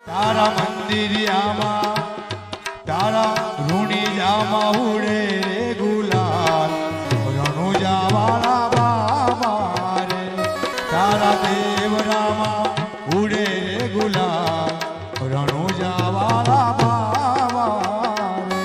તારા મંદિરિયામાં તારા ઋણિજામાં ઉડે રે ગુલાલ રણુજાવાળા બાબા રે તારા દેવરામાં ઉડે રે ગુલાલ રણુજાવાળા બાબા રે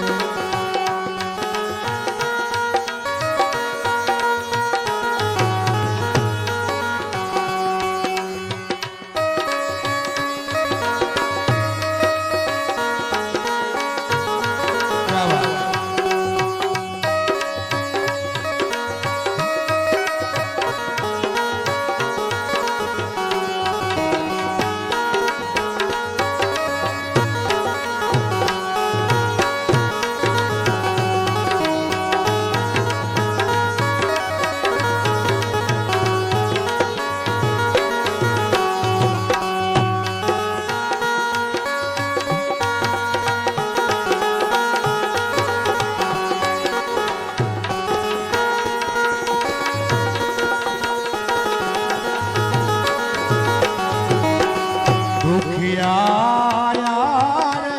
દુખિયા રે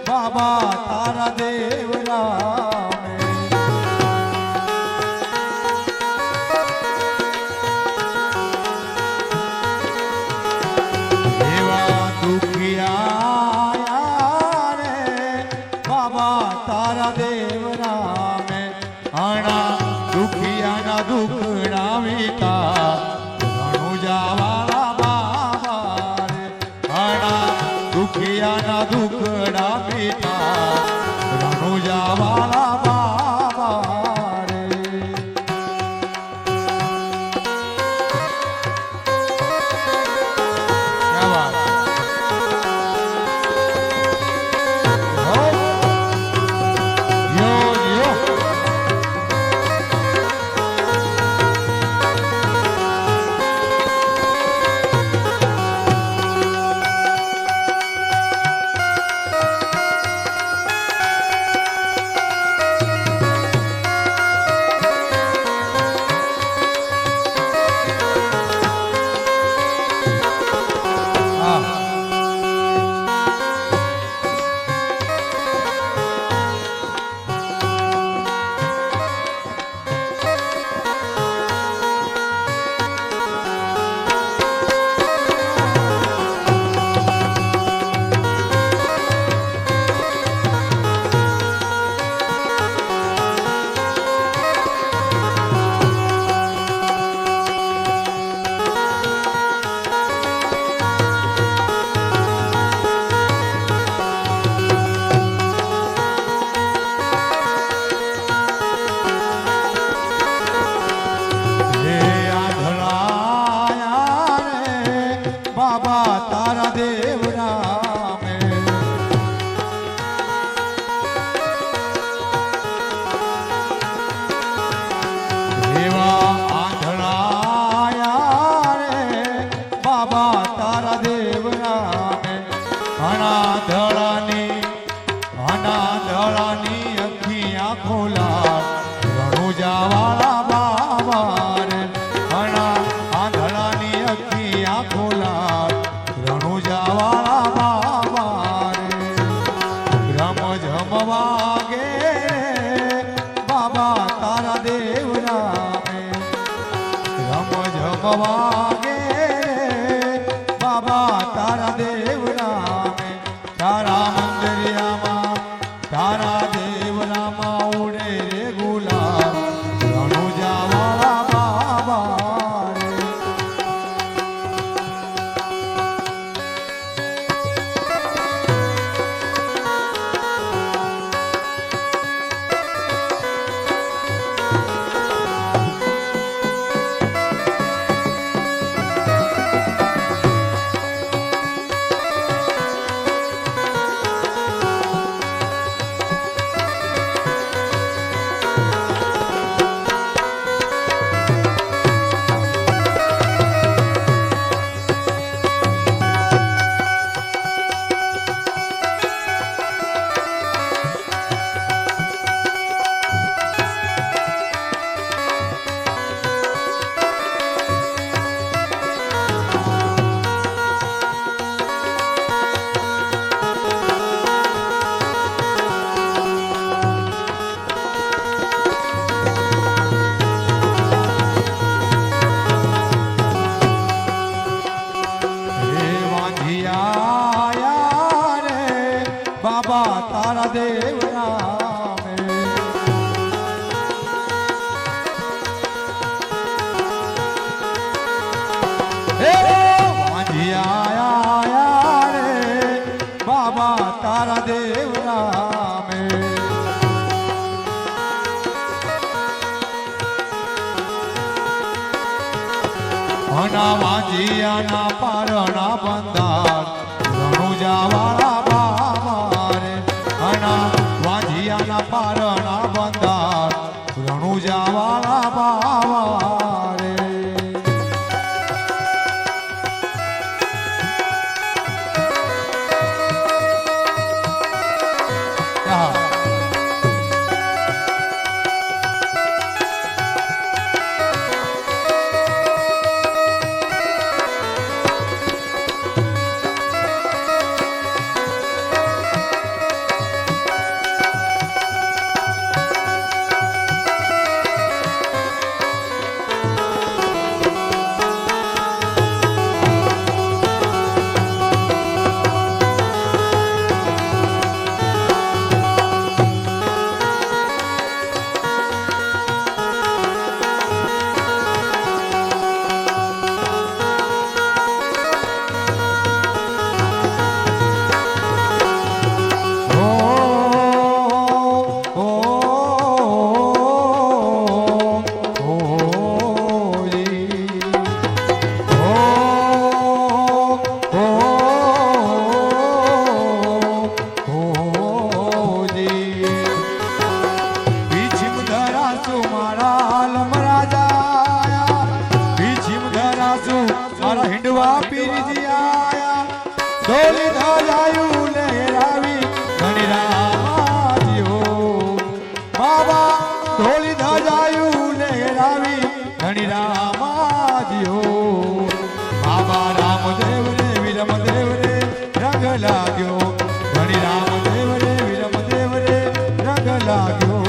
બાબા તારા દેવરામે એવા દુખિયા રે બાબા તારા દેવરામે આણા દુખિયાના દુખડા વીતા રણુજાવાળા દુખિયાના દુખડા પીતા રણુજાવાળા બાબા રે ક્યા વાત યો યો બાબા તારા દેવરામે એવા આંધળાયા રે બાબા તારા દેવરામે અનાધળાની અખિયા ખોલા રણુજાવાળા બાબા રે આંધળાની અખિયા ખોલા રણુજાવાળા બાબા રે રમ જમવાગે બાબા તારા દેવરામે રમ જમવાગે બાબા તારા દેવરામે તારા મંદિરિયામાં તારા દેવરામાં ઉડે રે ગુલાલ રણુજાવાળા બાબા રે બાબા તારા દેવ નામે આયા રે બાબા તારા દેવ નામે અના વાંજિયાના પારણા બંધાર રણુજા વાળા બાબા રે અના વાંજિયાના પારણા બંધાર રણુજા વાળા બાબા રે હિંડવા પીરજી આયા ડોલી ધજાયું લહેરાવી ઘણી રામાજી હો બાબા ડોલી ધજાયું લહેરાવી ઘણી રામાજી હો બાબા રામદેવ રે વિરમદેવ રે રંગ લાગ્યો ઘણી રામદેવ રે વિરમદેવ રે રંગ લાગ્યો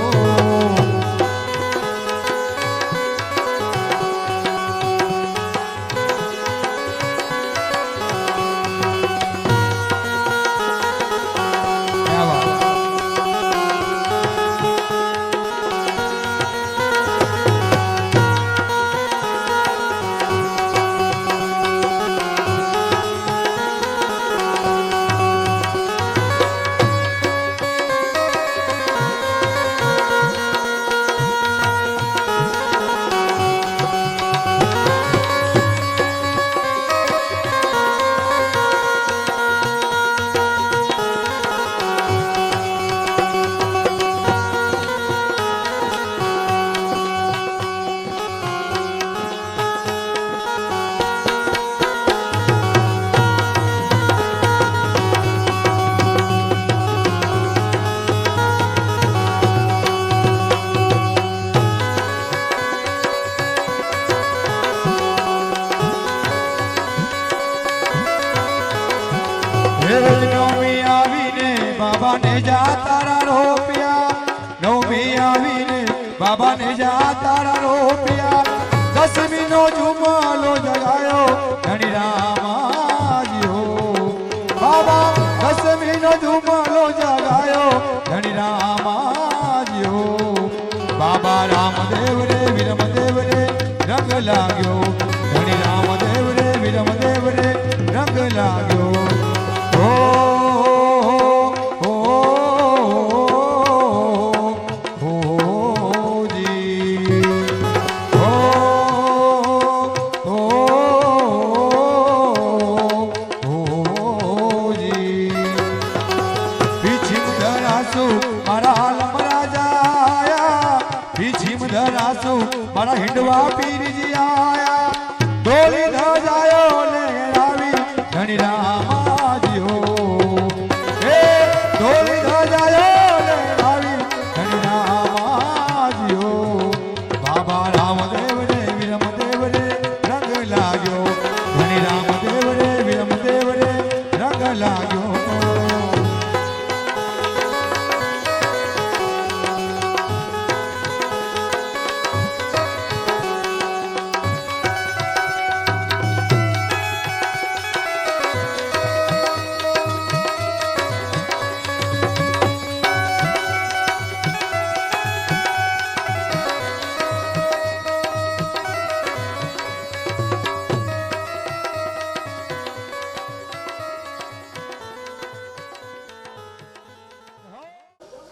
નવમી આવીને બાબાને જા તારા રોપિયા નવમી આવીને બાબાને જા તારા રોપિયા દસમી નો જુમાલો જગાયો ધણી રામાજી હો બાબા દસમી નો જુમાલો જગાયો ધણી રામાજી હો બાબા રામદેવ રે વિરમદેવ રે રંગ લાગ્યો ધણી રામદેવ રે વિરમદેવ રે રંગ લાગ્યો મારા હિંડવા પીરજી આયા ડોલી ધજાયો લહેરાવી ધણી રામાજી હો એ ડોલી ધજાયો લહેરાવી ધણી રામાજી હો બાબા રામદેવ રે વિરમદેવ રે રંગ લાગ્યો ધણી રામદેવ રે વિરમદેવ રે રંગ લાગ્યો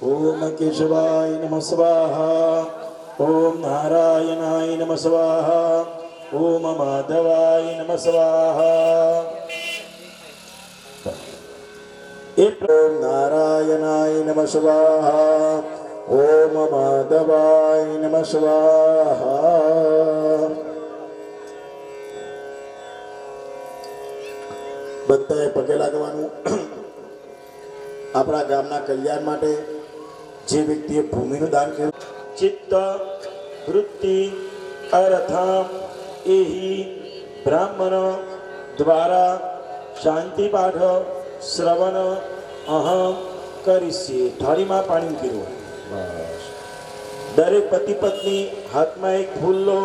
ઓમ કેશવાય નમઃ સ્વાહા. ઓમ નારાયણાય નમઃ સ્વાહા. ઓમ માધવાય નમઃ સ્વાહા. ઓમ નારાયણાય નમઃ સ્વાહા. ઓમ માધવાય નમઃ સ્વાહા. બધાએ પગે લાગવાનું. આપણા ગામના કલ્યાણ માટે જે વ્યક્તિએ ભૂમિનું દાન કર્યું, ચિત્ત વૃત્તિ અર્થ એહી બ્રાહ્મણ દ્વારા શાંતિ પાઠ શ્રવણ અહમ કરીશીએ. થાળીમાં પાણી પીવું. દરેક પતિ પત્ની હાથમાં એક ફૂલ લો,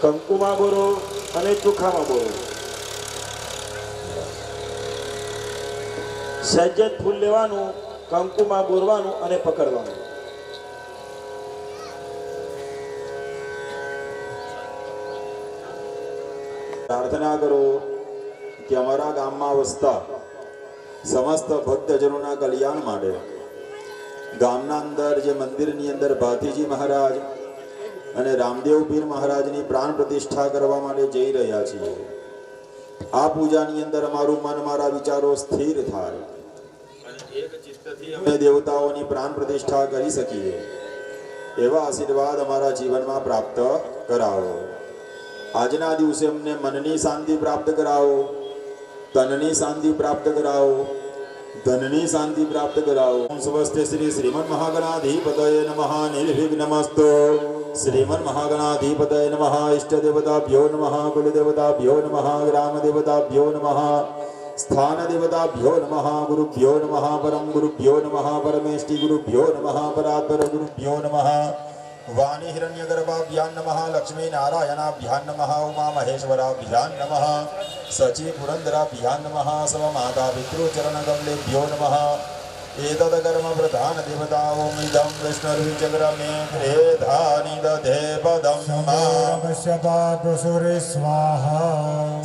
કંકુમાં બોરો અને ચોખામાં બોરો. સજ્જત ફૂલ લેવાનું, કંકુમાં બોરવાનું અને પકડવાનું. પ્રાર્થના કરો કે અમારા ગામમાં વસતા સમસ્ત ભક્તજનોના કલ્યાણ માટે ગામના અંદર જે મંદિરની અંદર ભાતીજી મહારાજ અને રામદેવ પીર મહારાજની પ્રાણ પ્રતિષ્ઠા કરવા માટે જઈ રહ્યા છીએ. આ પૂજાની અંદર અમારું મન, મારા વિચારો સ્થિર થાય અને એક ચિત્તથી અમે દેવતાઓની પ્રાણ પ્રતિષ્ઠા કરી શકીએ એવા આશીર્વાદ અમારા જીવનમાં પ્રાપ્ત કરાવો. આજના દિવસે અમને મનની શાંતિ પ્રાપ્ત કરાવો, તનની શાંતિ પ્રાપ્ત કરાવો, ધનની શાંતિ પ્રાપ્ત કરાવો. સ્વસ્તે શ્રી શ્રીમન મહાગણાધિપતયે નમઃ. નિર્વિઘ્નમસ્તુ. શ્રીમન મહાગણાધિપતયે નમઃ. ઇષ્ટ દેવતાભ્યો નમઃ. કુલ દેવતાભ્યો નમઃ. ગ્રામ દેવતાભ્યો નમઃ. સ્થાન દેવતાભ્યો નમઃ. ગુરુભ્યો નમઃ. પરમ ગુરુભ્યો નમઃ. પરમેષ્ટિ ગુરુભ્યો નમઃ. પરાત્પર ગુરુભ્યો નમઃ. વાણી હિરણ્યગર્ભાભ્યાન નમઃ. લક્ષ્મી નારાયણાભ્યાન નમઃ. ઉમા મહેશ્વરાભ્યાન નમઃ. સચી પુરંદરાભ્યાન નમઃ. સવ માતા પિતૃચરણ કમલેભ્યો નમઃ. એતદ કર્મ પ્રધાન દેવતા ઓમ ઇદં વિષ્ણુર્વિચક્રમે ત્રેધાનિ દધે પદં નમઃ. સ્વાહા.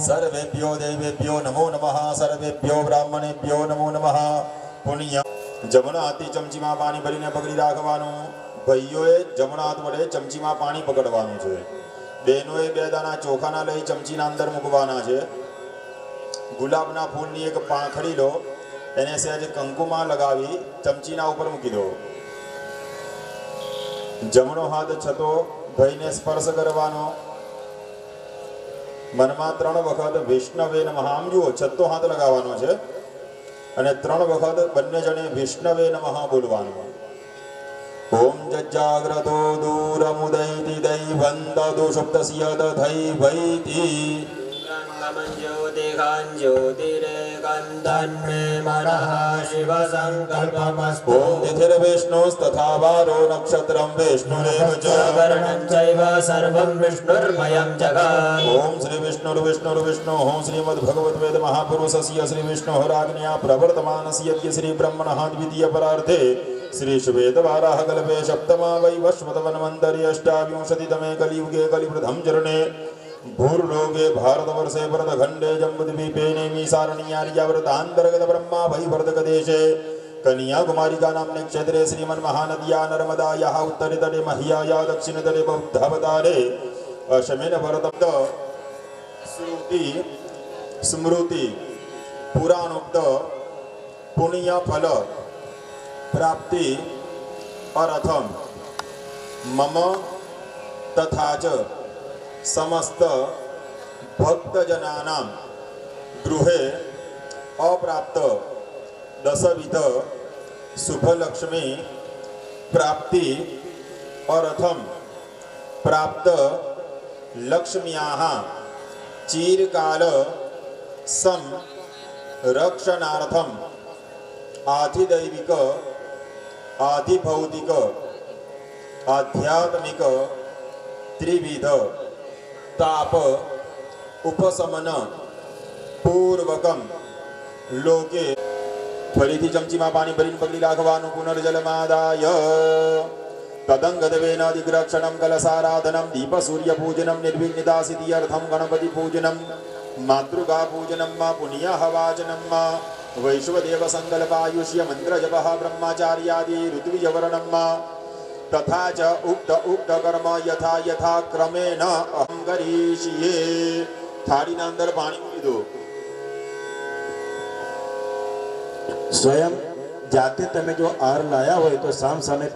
સર્વેભ્યો દેવેભ્યો નમો નમઃ. સર્વેભ્યો બ્રાહ્મણેભ્યો નમો નમઃ. પુણ્ય. જમણા હાથથી ચમચીમાં પાણી ભરીને પકડી રાખવાનું. ભાઈઓએ જમણા હાથ વડે ચમચીમાં પાણી પકડવાનું છે. બહેનોએ 2 દાણા ચોખાના લઈ ચમચીના અંદર મૂકવાના છે. ગુલાબના ફૂલની એક પાંખડી લો, એને સહેજ કંકુમાં લગાવી ચમચીના ઉપર મૂકી દો. જમણો હાથ છતો ભાઈને સ્પર્શ કરવાનો. મનમાં 3 વખત વિષ્ણવે નમઃ. આમ જુઓ, છતો હાથ લગાવવાનો છે અને 3 વખત બંને જણે વિષ્ણવે નમઃ બોલવાનું. ઓમ જજાગ્રતો દૂરમુદૈતિ દૈવંત દુષુપ્તસ્ય દધૈવૈતિ જ્યોતિખાન જ્યોતિરેકંતન્મે મનઃ શિવ સંકલ્પમસ્તુ. ઓમ તિથિર્વિષ્ણુસ્તથા વારો નક્ષત્રમ વિષ્ણુરેવ ચ વર્ણં ચૈવ સર્વં વિષ્ણુર્મયં જગત. ઓમ શ્રી વિષ્ણુર્વિષ્ણુર્વિષ્ણુઃ શ્રીમદ્ભગવદ્ વેદ મહાપુરુષસ્ય શ્રી વિષ્ણોરાજ્ઞા પ્રવર્તમાનસ્ય શ્રી બ્રહ્મણઃ દ્વિતીય પરાર્ધે શ્રી શ્વેતવારાહ કલ્પે સપ્તમા વૈવસ્વતવન્વन्तरि અષ્ટાવિંશતિતમે કલિયુગે કલિવૃદ્ધં ચરણે ભૂર્લોકે ભારતવર્ષે ભરતખંડે જમ્બુદ્વીપે નૈમિસારણ્યાર્યાવૃતાંતર્ગત બ્રહ્મા વૈવર્તકદેશે કન્યાકુમારિકા નામને ક્ષેત્રે શ્રીમન મહાનદ્યા નર્મદાયાઃ ઉત્તરે તટે મહ્યાયા દક્ષિણ તટે બૌદ્ધાવતારે અશમેન ભરતબ્દ શ્રુતિ સ્મૃતિ પુરાણોક્ત પુણ્ય ફલ પ્રાપ્તિ અર્થમ મમ તથા ચ સમસ્ત ભક્તજનાનાં ગૃહે અપ્રાપ્ત દશવિધ શુભલક્ષ્મી પ્રાપ્તિ અર્થમ પ્રાપ્ત લક્ષ્મ્યાઃ ચિરકાલ સંરક્ષણાર્થમ આધિદૈવિક આધિભૌતિક આધ્યાત્મિક ત્રિવિધ તાપ ઉપશમન પૂર્વકમ લોકે. ફરીથી ચમચીમાં પાણી ભરીને પકડી રાખવાનું. પુનર્જલમાદાય તદંગદવેન દિગ્રક્ષણમ કલસારાધનમ દીપ સૂર્ય પૂજનમ નિર્વિઘ્નિતા સિદ્ધિ અર્થમ ગણપતિ પૂજનમ માતૃકા પૂજનમ પુણ્ય હવાચનમ वैश्वदेव संकल्पायुष्य मंत्र जपः ब्रह्मचार्यादि ऋत्विजवर्णम तथा च उक्त कर्म यथा यथा क्रमेण अहं करिष्ये। थाळीना अंदर पाणी મૂકી દો। સ્વયં જાતે તમે જો આર લાયા હોય તો સામ સામે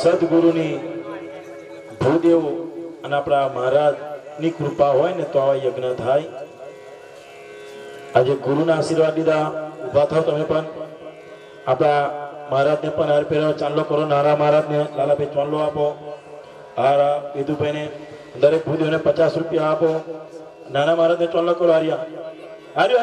સદગુરુની ભૂદેવ અને આપણા મહારાજની કૃપા હોય ને તો આવા યજ્ઞ થાય. આજે ગુરુના આશીર્વાદ લીધા. ઉભા થાવ તમે પણ. આપણા મહારાજને પણ હાર પહેરાવો. ચાંદલો કરો નારા મહારાજને. લાલાભાઈ ચાંદલો આપો. હારા વિધુભાઈને દરેક ભૂદેવને 50 રૂપિયા આપો. નાના મહારાજને ચાંદલો કરો. હાર્યા હાર્યો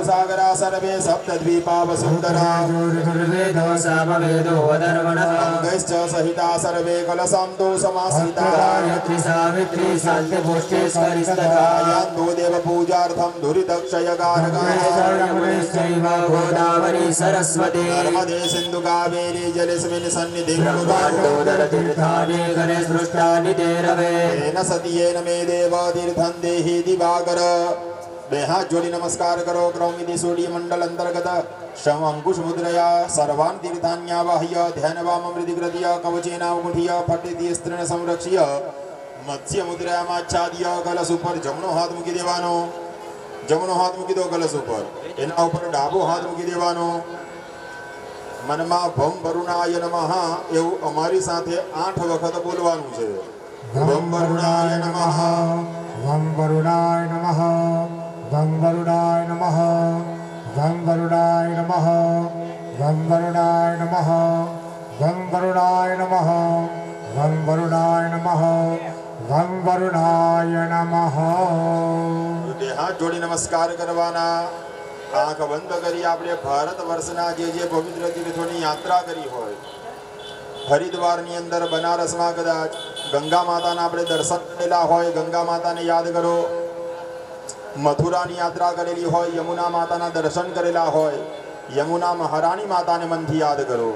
सागरा सर्वे सप्तद्वीपा वसुंधरा अंगैश्च सहिता सर्वे कलसान्तो समासिता यान्तो देव पूजार्थं दुरितक्षयगानगाय सरस्वती नर्मदे सिन्धु कावेरी जलेस्मिन् सन्निधिं तेन सतियेन मे देव तीर्थं देहि दिवाकर. બે હાથ જોડી નમસ્કાર કરો. ક્રૌમિતિ સૂર્ય મંડળ અંતર્ગત શમ અંકુશ મુદ્રયા સર્વાન તીર્થાન્યાવાહ્ય ધ્યાનવામૃતિકૃત્ય કવચેનાવગુઠ્ય ફટિતિ સ્ત્રીને સંરક્ષ્ય મત્સ્ય મુદ્રયામાચ્છાદ્ય કલશ ઉપર જમણો હાથ મૂકી દેવાનો. જમણો હાથ મૂકી દો કલશ ઉપર. એના ઉપર ડાબો હાથ મૂકી દેવાનો. મનમાં ભમ વરુણાય નમઃ એવું અમારી સાથે 8 વખત બોલવાનું છે. ભમ વરુણાય નમઃ, વમ વરુણાય નમઃ, વમ વરુણાય નમઃ, વમ વરુણાય નમઃ, વમ વરુણાય નમઃ, વમ વરુણાય નમઃ, વમ વરુણાય નમઃ, વમ વરુણાય નમઃ. બે હાથ જોડી નમસ્કાર કરવાના. આંખ બંધ કરી આપણે ભારત વર્ષના જે પવિત્ર તીર્થોની યાત્રા કરી હોય, હરિદ્વારની અંદર, બનારસમાં કદાચ ગંગા માતાના આપણે દર્શન કરેલા હોય, ગંગા માતાને યાદ કરો. મથુરાની યાત્રા કરેલી હોય, યમુના માતાના દર્શન કરેલા હોય, યમુના મહારાણી માતાને મનથી યાદ કરો.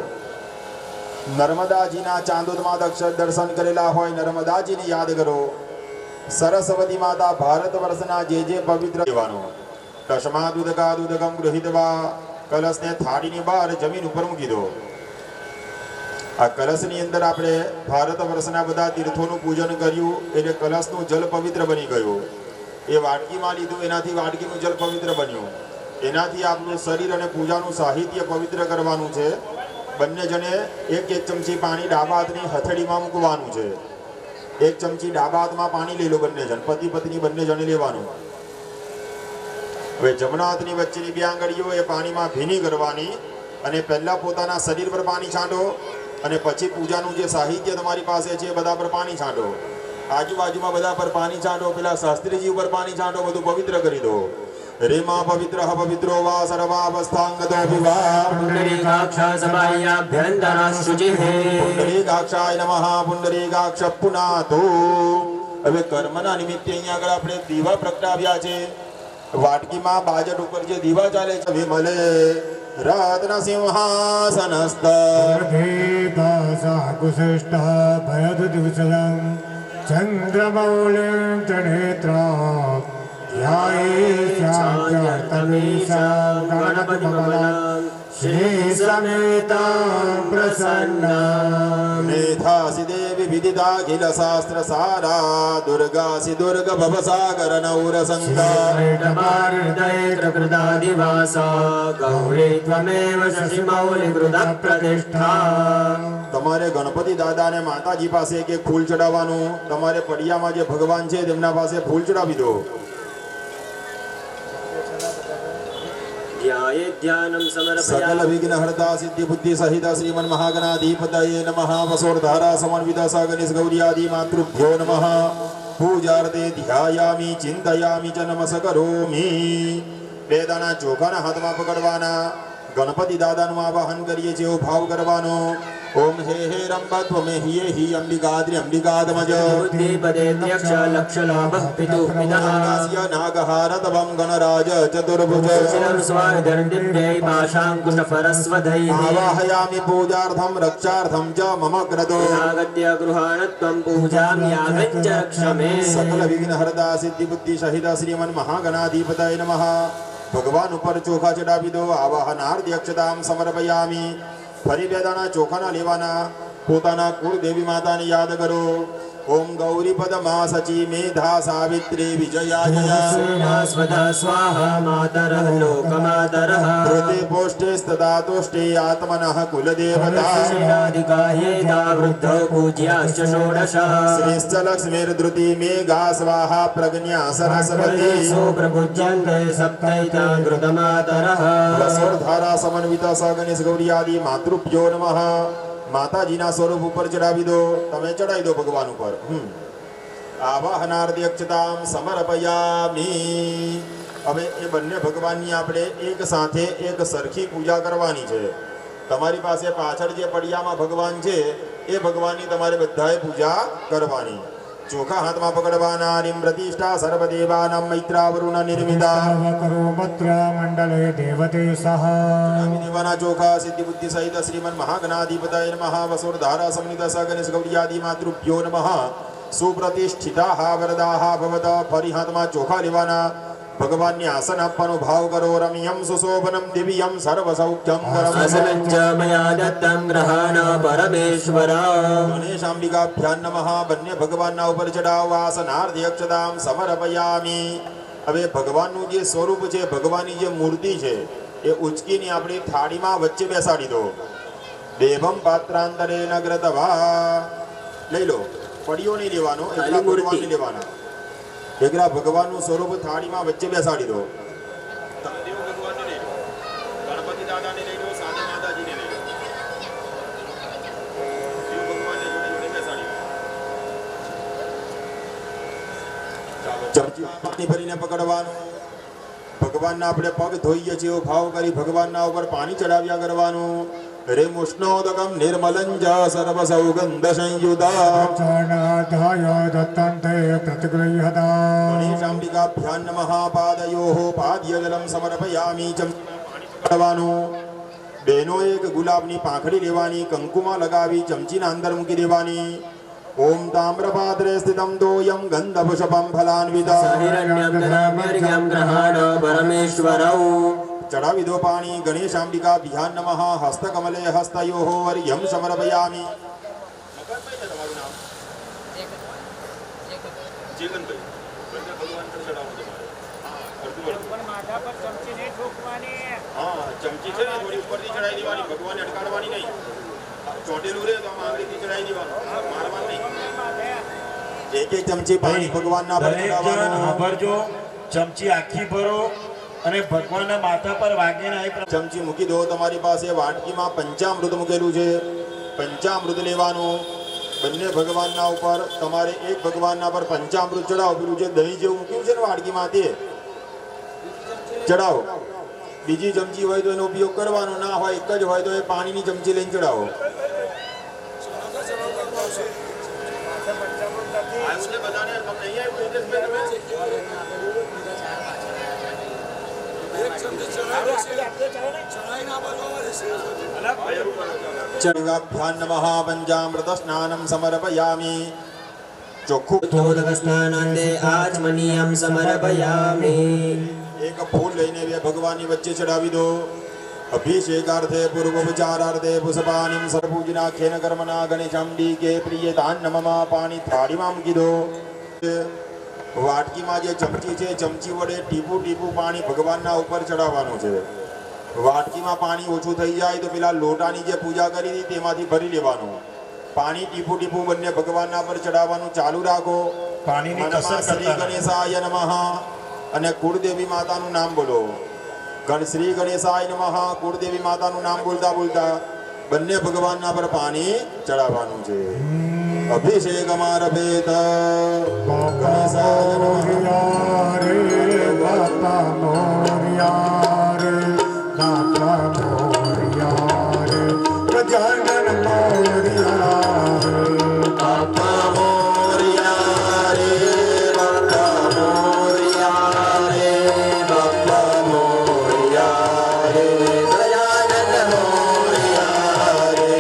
નર્મદાજીના ચાંદોદમાં દર્શન કરેલા હોય, નર્મદાજીને યાદ કરો. સરસ્વતી માતા ભારત વર્ષના જે પવિત્ર દેવાનો. કસ્માદ ઉદકમ ગૃહિતવા. કલશને થાળીની બહાર જમીન ઉપર મૂકી દો. આ કલશની અંદર આપણે ભારત વર્ષના બધા તીર્થોનું પૂજન કર્યું એટલે કલશનું જલ પવિત્ર બની ગયું. એ વાટકીમાં લીધું, એનાથી વાટકીનું જલ પવિત્ર બન્યું. એનાથી આપણું શરીર અને પૂજાનું સાહિત્ય પવિત્ર કરવાનું છે. બંને જણે એક ચમચી પાણી ડાબા હાથની હથેળીમાં મૂકવાનું છે. 1 ચમચી ડાબા હાથમાં પાણી લઈ લો. બંને જણ પતિ પત્ની બંને જણે લેવાનું. હવે જમણા હાથની વચ્ચેની 2 આંગળીઓ એ પાણીમાં ભીની કરવાની અને પહેલા પોતાના શરીર પર પાણી છાંટો અને પછી પૂજાનું જે સાહિત્ય તમારી પાસે છે બધા પર પાણી છાંટો. આજુબાજુમાં બધા પર પાણી છાંટો. પેલા શાસ્ત્રીજી ઉપર પાણી છાંટો. બધું પવિત્ર કરી દો. રેમા પવિત્ર પવિત્રો વા સર્વાવસ્થાંગતો વિવાહ. પુંડરીકાક્ષાય નમઃ. પુંડરીકાક્ષ પુનાતો. હવે કર્મના નિમિત્તે અહીંયા આગળ આપણે દીવા પ્રગટાવ્યા છે. વાટકીમાં બાજટ ઉપર જે દીવા ચાલે છે, વિમલે રત્ન સિંહાસનસ્થ કુશિષ્ટ ભયદ દિવસમ ચંદ્રમૌલિમ ત્રિનેત્ર ध्यायेशान्त्यर्थमीशां गणपतिममलं श्रीसमेतां प्रसन्नां मेधासि देवी विदिताखिल शास्त्रसारा दुर्गासि दुर्गभवसागरनौरसङ्गा कृदादिवासा गौरी त्वमेव शशिमौलिकृतप्रतिष्ठा તમારે ગણપતિ દાદાને માતાજી પાસે એક એક ફૂલ ચડાવવાનું. તમારે પડિયામાં જે ભગવાન છે તેમના પાસે ફૂલ ચડાવી દો. ધ્યાનમ સકલ સમર્પયામિ વિઘ્ન હરતા સિદ્ધિ બુદ્ધિ સહિત શ્રીમન મહાગણાધિપતયે નમઃ વસોર્ધારા સમન્વિત સગનિસ ગૌર્યાદિ માતૃભ્યો નમઃ પૂજાર્થે ધ્યાયામિ ચિંતયામિ ચ નમસ્કરોમિ. બે દાણા ચોખાના હાથમાં પકડવાના. ગણપતિ દાદાનું આવાહન કરીએ છીએ એવો ભાવ કરવાનો. ઓમ હે હે રંબત્વમે હિયે હિ અંબિકાદ્રી અંબિકાદમજ બુદ્ધિપદેત્યક્ષ લક્ષલાભઃ પિતુઃ પિતઃ નાગસ્ય નાગહારતવં ગણરાજ ચતુર્ભુજ શિરં સ્વાર્ધર્ણિભ્યૈ પાશાંકુશપરસ્વધૈઃ આવાહયામિ પૂજાર્થમ રક્ષાર્થમ ચ મમ ક્રતો આગત્ય ગૃહાણત્વં પૂજામ્યાગચ્છ રક્ષમે સકલ વિઘ્ન હરતા સિદ્ધિ બુદ્ધિ સહિત શ્રીમન મહાગણાધિપતય નમઃ. ભગવાન ઉપર ચોખા ચડાવી દો. આવાહનાર્થ અક્ષતામ સમર્પયામિ. ફરી બે દાણા ચોખાના લેવાના. પોતાના કુળદેવી માતાને યાદ કરો. ઓમ ગૌરી પદમા સચી મેધા સાવિત્રી વિજયા સ્વધા સ્વાહા માતરઃ લોકમાતરઃ ધૃતે પોષ્ટે સ્તદા તોષ્ટે આત્મનઃ કુલદેવતા શ્રીરાધિકાયેતા વૃદ્ધો પૂજ્યાશ્ચ ષોડશ શ્રેષ્ઠ લક્ષ્મીર્ધૃતિ મેઘા સ્વાહા પ્રજ્ઞા સરસ્વતી સુપ્રભુજ્યન્તે સપ્તૈતા ઘૃતમાતરઃ વસોર્ધારા સમન્વિત સગનિસ ગૌર્યાદિ માતૃભ્યો નમઃ. માતાજીના સ્વરૂપ ઉપર ચડાવી દો. તમે ચડાવી દો ભગવાન ઉપર. આવાહનાર્થી અક્ષતામ સમર્પયામિ. હવે એ બંને ભગવાનની આપણે એક સાથે એક સરખી પૂજા કરવાની છે. તમારી પાસે પાછળ જે પડિયામાં ભગવાન છે એ ભગવાનની તમારે બધાએ પૂજા કરવાની. ચોખા હાથમાં પકડવાના. નિમ્રતિષ્ઠા સર્વદેવાનાં મૈત્રાવરુણ નિર્મિતા મંડલે દેવતે સહ દેવાના ચોખા સિદ્ધિ બુદ્ધિ સહિત શ્રીમન મહાગણાધિપતય નમઃ વસોર્ધારા સમન્વિત સગનિસ ગૌર્યાદિ માતૃભ્યો નમઃ. સુપ્રતિષ્ઠિતા વરદા ભવત. ફરી હાથમાં ચોખા લેવાના. ભગવાનને આસન આપવાનો ભાવ કરો. રમ્યમ સુશોભનમ દિવ્યમ સર્વ સૌખ્યમ અસનં ચ મયા દત્તં ગ્રહાણ પરમેશ્વર ગણેશાંબિકાભ્યાન નમઃ. બંને ભગવાનના ઉપર ચડાવ. આસનાર્થી અક્ષતામ સમર્પયામિ. હવે ભગવાનનું જે સ્વરૂપ છે, ભગવાનની જે મૂર્તિ છે એ ઉચકીને આપણી થાળીમાં વચ્ચે બેસાડી દો. દેવમ પાત્રાંતરે નગ્રતવા. લઈ લો. પડીઓ નહીં લેવાનો, એકલા ભગવાનને લેવાના. એકલા ભગવાનનું સ્વરૂપ થાળીમાં વચ્ચે બેસાડી દો. તમે દેવ ભગવાનને લઈ લો, ગણપતિ દાદાને લઈ લો, સાધુ માતાજીને લઈ લો. દેવ ભગવાનને જોડે જોડે બેસાડી દો. ચમચી પાણી ભરીને પકડવાનું. ભગવાનના આપણે પગ ધોઈએ છીએ એવો ભાવ કરી ભગવાનના ઉપર પાણી ચડાવ્યા કરવાનું. રે મુષ્ણોદકમ નિર્મલં જ સર્વ સૌગંધ સંયુતા ચરણાધાય દત્તંતે પ્રતિગૃહ્યતા ગણેશાંબિકાભ્યાન નમઃ. પાદયોઃ પાદ્યજલમ સમર્પયામિ. ચમચી બેનો એક ગુલાબની પાંખડી લેવાની. કંકુમાં લગાવી ચમચીના અંદર મૂકી દેવાની. ઓમ તામ્રપાત્રે સ્થિતમ દોયમ ગંધપુષ્પમ ફલાન્વિતા હિરણ્યં દધામ્યર્ઘ્યં ગ્રહાણ પરમેશ્વરૌ ચડાવી દો પાણી. ગણેશાંબિકાભ્યાન નમઃ. હસ્તકમલે હસ્તયોઃ વર્યમ સમર્પયામિ. ચમચી છે ને થોડી ઉપરથી ચડાવી દેવાની. ભગવાનને અટકાડવાની નહીં. ચોટેલું રે તો આમ આંગળીથી ચડાવી દેવાનું, મારવાનું નહીં. એક એક ચમચી પાણી ભગવાનના પર ચડાવવાનું. ભરજો. ચમચી આખી ભરો અને ભગવાનના માથા પર વાગે ને ચમચી મૂકી દો. તમારી પાસે વાટકીમાં પંચામૃત મૂકેલું છે. પંચામૃત લેવાનું. બંને ભગવાનના ઉપર તમારે એક ભગવાનના પર પંચામૃત ચડાવો. પેલું જે દહીં જેવું મૂક્યું છે ને વાટકીમાં તે ચડાવો. બીજી ચમચી હોય તો એનો ઉપયોગ કરવાનો, ના હોય એક જ હોય તો એ પાણીની ચમચી લઈને ચડાવો. ભ્યાન નમઃ. પંચામૃત સ્નાનમ સમર્પયામિ. ચોખ્ખું ચોદકસ્નાનાંતે આચમનીયં સમર્પયામિ. એક ફૂલ લઈને બે ભગવાનની વચ્ચે ચડાવી દો. અભિષેકાર્થે પૂર્વોપચારાર્થે પુષ્પાનિમ સર્વપૂજનાખ્યેન કર્મના ગણેશાંબી કે પ્રિય તાન નમઃ. પાણી થાળીમાં મૂકી દો. વાટકીમાં જે ચમચી છે ચમચી વડે ટીપું ટીપું પાણી ભગવાનના ઉપર ચડાવવાનું છે. વાટકીમાં પાણી ઓછું થઈ જાય તો પેલા લોટાની જે પૂજા કરી હતી તેમાંથી ભરી લેવાનું. પાણી ટીપું ટીપું બંને ભગવાનના પર ચડાવવાનું ચાલુ રાખો. પાણીની મનમાં કસર શ્રી કરતા ગણેશાય નમઃ અને કુળદેવી માતાનું નામ બોલો. શ્રી ગણેશાય નમઃ કુળદેવી માતાનું નામ બોલતા બોલતા બંને ભગવાનના પર પાણી ચડાવવાનું છે. અભિષેકમારભેત ગણેશાય નમઃ. મોરિયા રે બાપા મોરિયા રે બાપા મોરિયા રે ગજાનન મોરિયા રે બાપા મોરયા રે, બાપા મોરયા રે, બાપા મોરયા રે, ગજાનન મોરયા રે.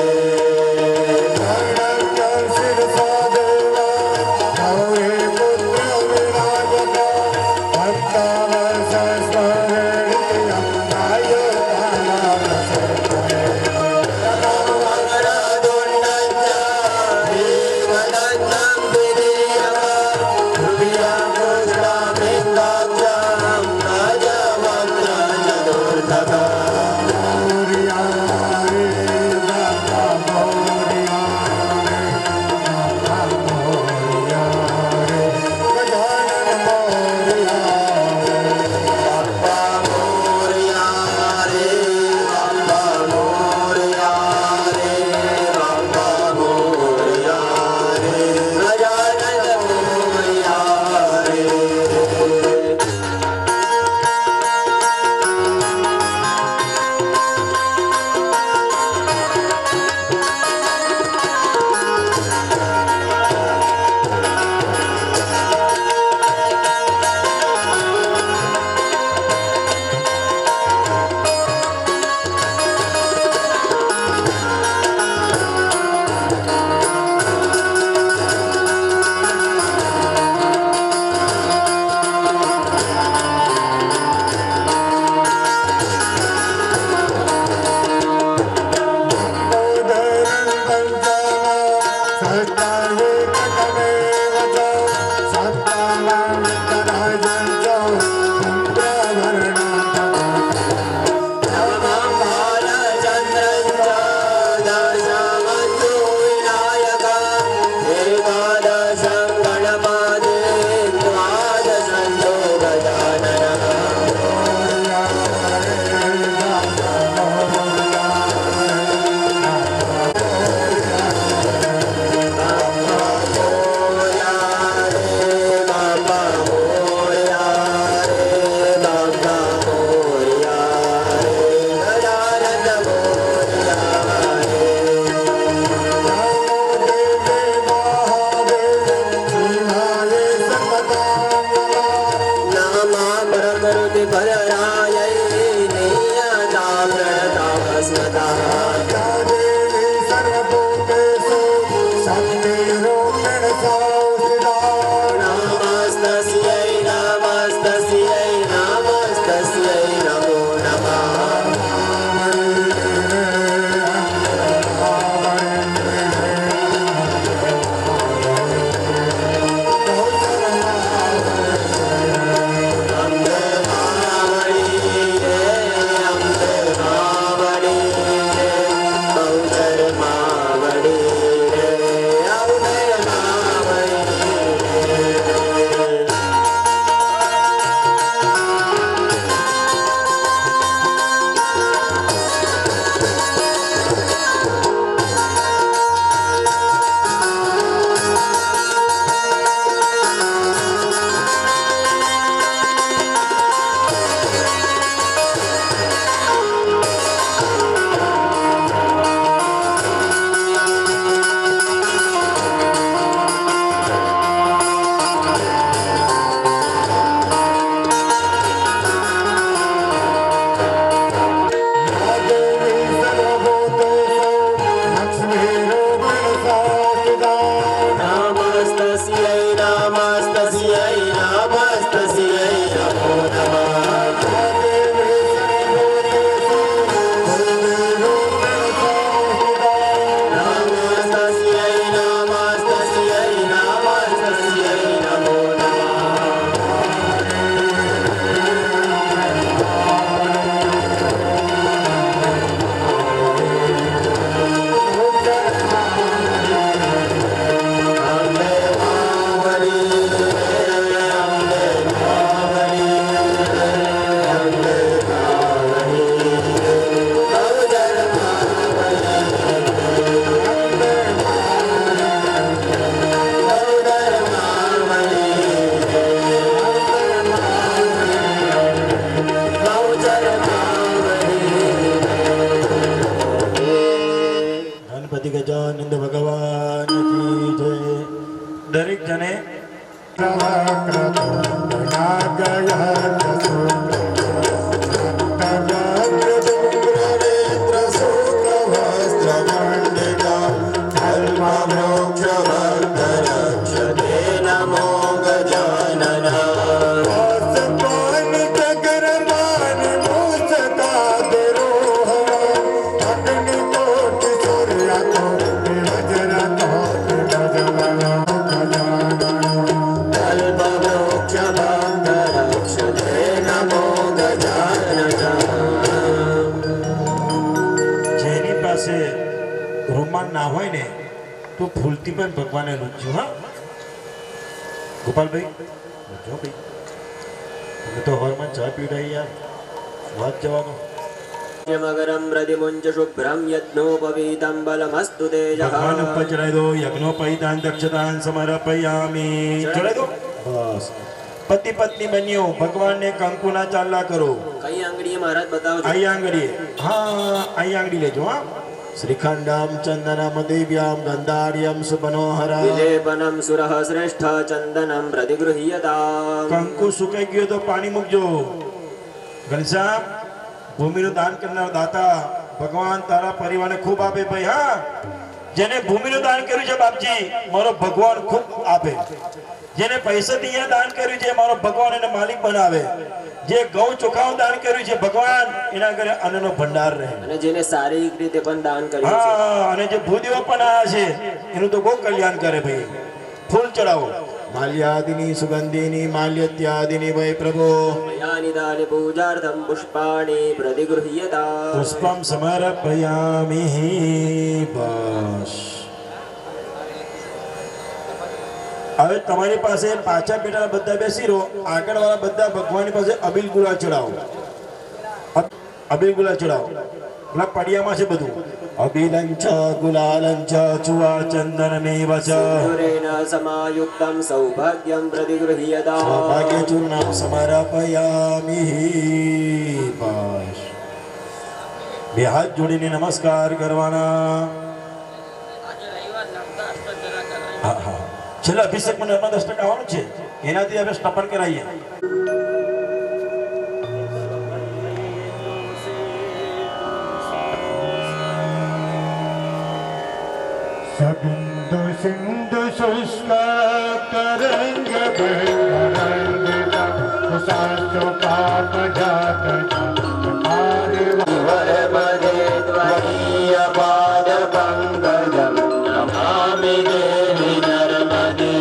ભગવાન ના હોય ને તો ભૂલથી પણ ભગવાને લૂંચ્યું. હા ગોપાલભાઈ જો ભાઈ તમે તો હવારમાં ચા પીવડાવી યાર, વાત જવાનો. મગરમ પ્રતિમુંચ શુભ્રમ યજ્ઞોપવીતમ બલમસ્તુ તેજઃ. ભગવાન ઉપર ચડાવી દો. યજ્ઞોપવિતાન દક્ષતાન સમર્પયામિ. ચડાવી દો. બસ પતિ પત્ની બન્યો, ભગવાનને કંકુના ચાંદલા કરો. કઈ આંગળીએ મહારાજ બતાવજો. અહીં આંગળીએ, હા અહીં આંગળી લેજો. હા શ્રીખંડમ ચંદનમ દિવ્યમ ગંધાર્યમ સુમનોહર. વિલેપનમ સુરઃ શ્રેષ્ઠ ચંદનમ પ્રતિગૃહ્યતા. કંકુ સુકાઈ ગયો તો પાણી મૂકજો. ઘનશ્યામ ભૂમિનું દાન કરનાર દાતા ભગવાન તારા પરિવારને ખૂબ આપે ભાઈ. હા જેને ભૂમિનું દાન કર્યું છે બાપજી મારો ભગવાન ખૂબ આપે. જેને પૈસાથી અહીંયા દાન કર્યું છે મારો ભગવાન એને માલિક બનાવે. જે ઘઉં ચોખાનું દાન કર્યું છે ભગવાન એના ઘરે અન્નનો ભંડાર રહે. અને જેને શારીરિક રીતે પણ દાન કર્યું છે. હા અને જે ભૂદેવો પણ આવ્યા છે એનું તો બહુ કલ્યાણ કરે ભાઈ. ફૂલ ચડાવો. માલ્યાદિની સુગંધિની માલ્યત્યાદિની વય પ્રભો. મયાનિ દાને પૂજાર્થમ પુષ્પાણિ પ્રતિગૃહ્યતા. પુષ્પમ સમર્પયામિ. બસ હવે તમારી પાસે પાછા બેઠા બધા બેસી રહો, આગળ વાળા બધા ભગવાનની પાસે અબીલ ગુલાલ ચડાવો. અબીલ ગુલાલ ચડાવો. પેલા પડિયામાં છે બધું. અબિલંચ ગુલાલંચ ચુવા ચંદનમેવ ચ. સિંદૂરેણ સમાયુક્તમ સૌભાગ્યમ પ્રતિગૃહ્યતા. સૌભાગ્ય ચૂર્ણમ સમર્પયામિ. બસ બે હાથ જોડીને નમસ્કાર કરવાના. હા હા છેલ્લા અભિષેક મને 10% આવવાનું છે, એનાથી હવે સ્ટપન કરાવીએ. સબિંદુ સિંધુ શુષ્ક તરંગ ભંગ સાચો પાપ જાત વરમદે ત્વદીય પાદ પંકજમ નમામિ દેવી નર્મદે.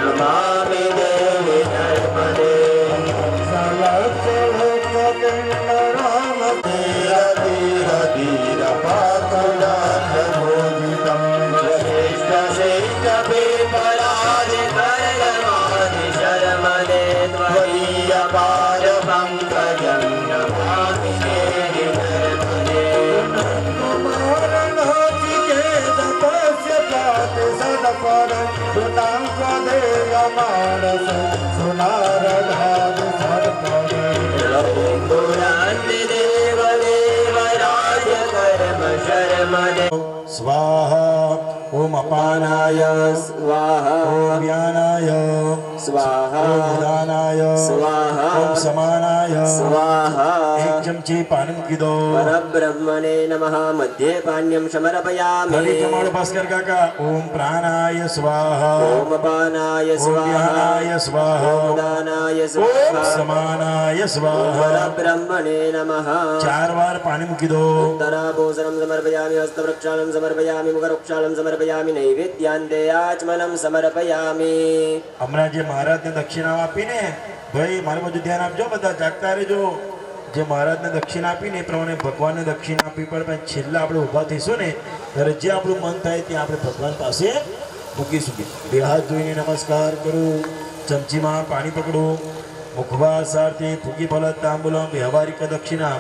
નમામિ દેવી નર્મદે. સ્વાહા. ઓમ અપાનાય સ્વાહા. ઓમ વ્યાનાય સ્વાહા. ઓમ ઉદાનાય સ્વાહા. ઓમ સમાનાય. સ્વાહા. એક ચમચી પાણી મૂકી દો. પરબ્રહ્મણે નમઃ. મધ્યે પાન્યમ સમર્પયામિ. ફરી જમાડો ભાસ્કર કાકા. ઓમ પ્રાણાય સ્વાહા. ઓમ અપાનાય ઓમ સ્વાહા. વ્યાનાય સ્વાહા. ઓમ ઉદાનાય ઓમ સ્વાહા. સમાનાય સ્વાહા. પરબ્રહ્મણે નમઃ. 4 વાર પાણી મૂકી દો. ઉત્તરાભૂષણમ સમર્પયામિ. હસ્તવૃક્ષાલમ સમર્પયામિ. મુખવૃક્ષાલમ સમર્પયામિ. નૈવેદ્યાન્તે આચમનમ સમર્પયામિ. હમણાં જે મહારાજને દક્ષિણા આપીને ભાઈ મારું બધું ધ્યાન આપજો, બધા જાગતા રહેજો. જે મહારાજને દક્ષિણા આપીને એ પ્રમાણે ભગવાનને દક્ષિણા આપવી પડે. પણ છેલ્લા આપણે ઊભા થઈશું ને ત્યારે જે આપણું મન થાય ત્યાં આપણે ભગવાન પાસે મૂકીશું. બે હાથ ધોઈને નમસ્કાર કરું. ચમચીમાં પાણી પકડું. મુખવાસ સારથી ફૂકી ફલત તાંબુલમ વ્યવહારિક દક્ષિણા.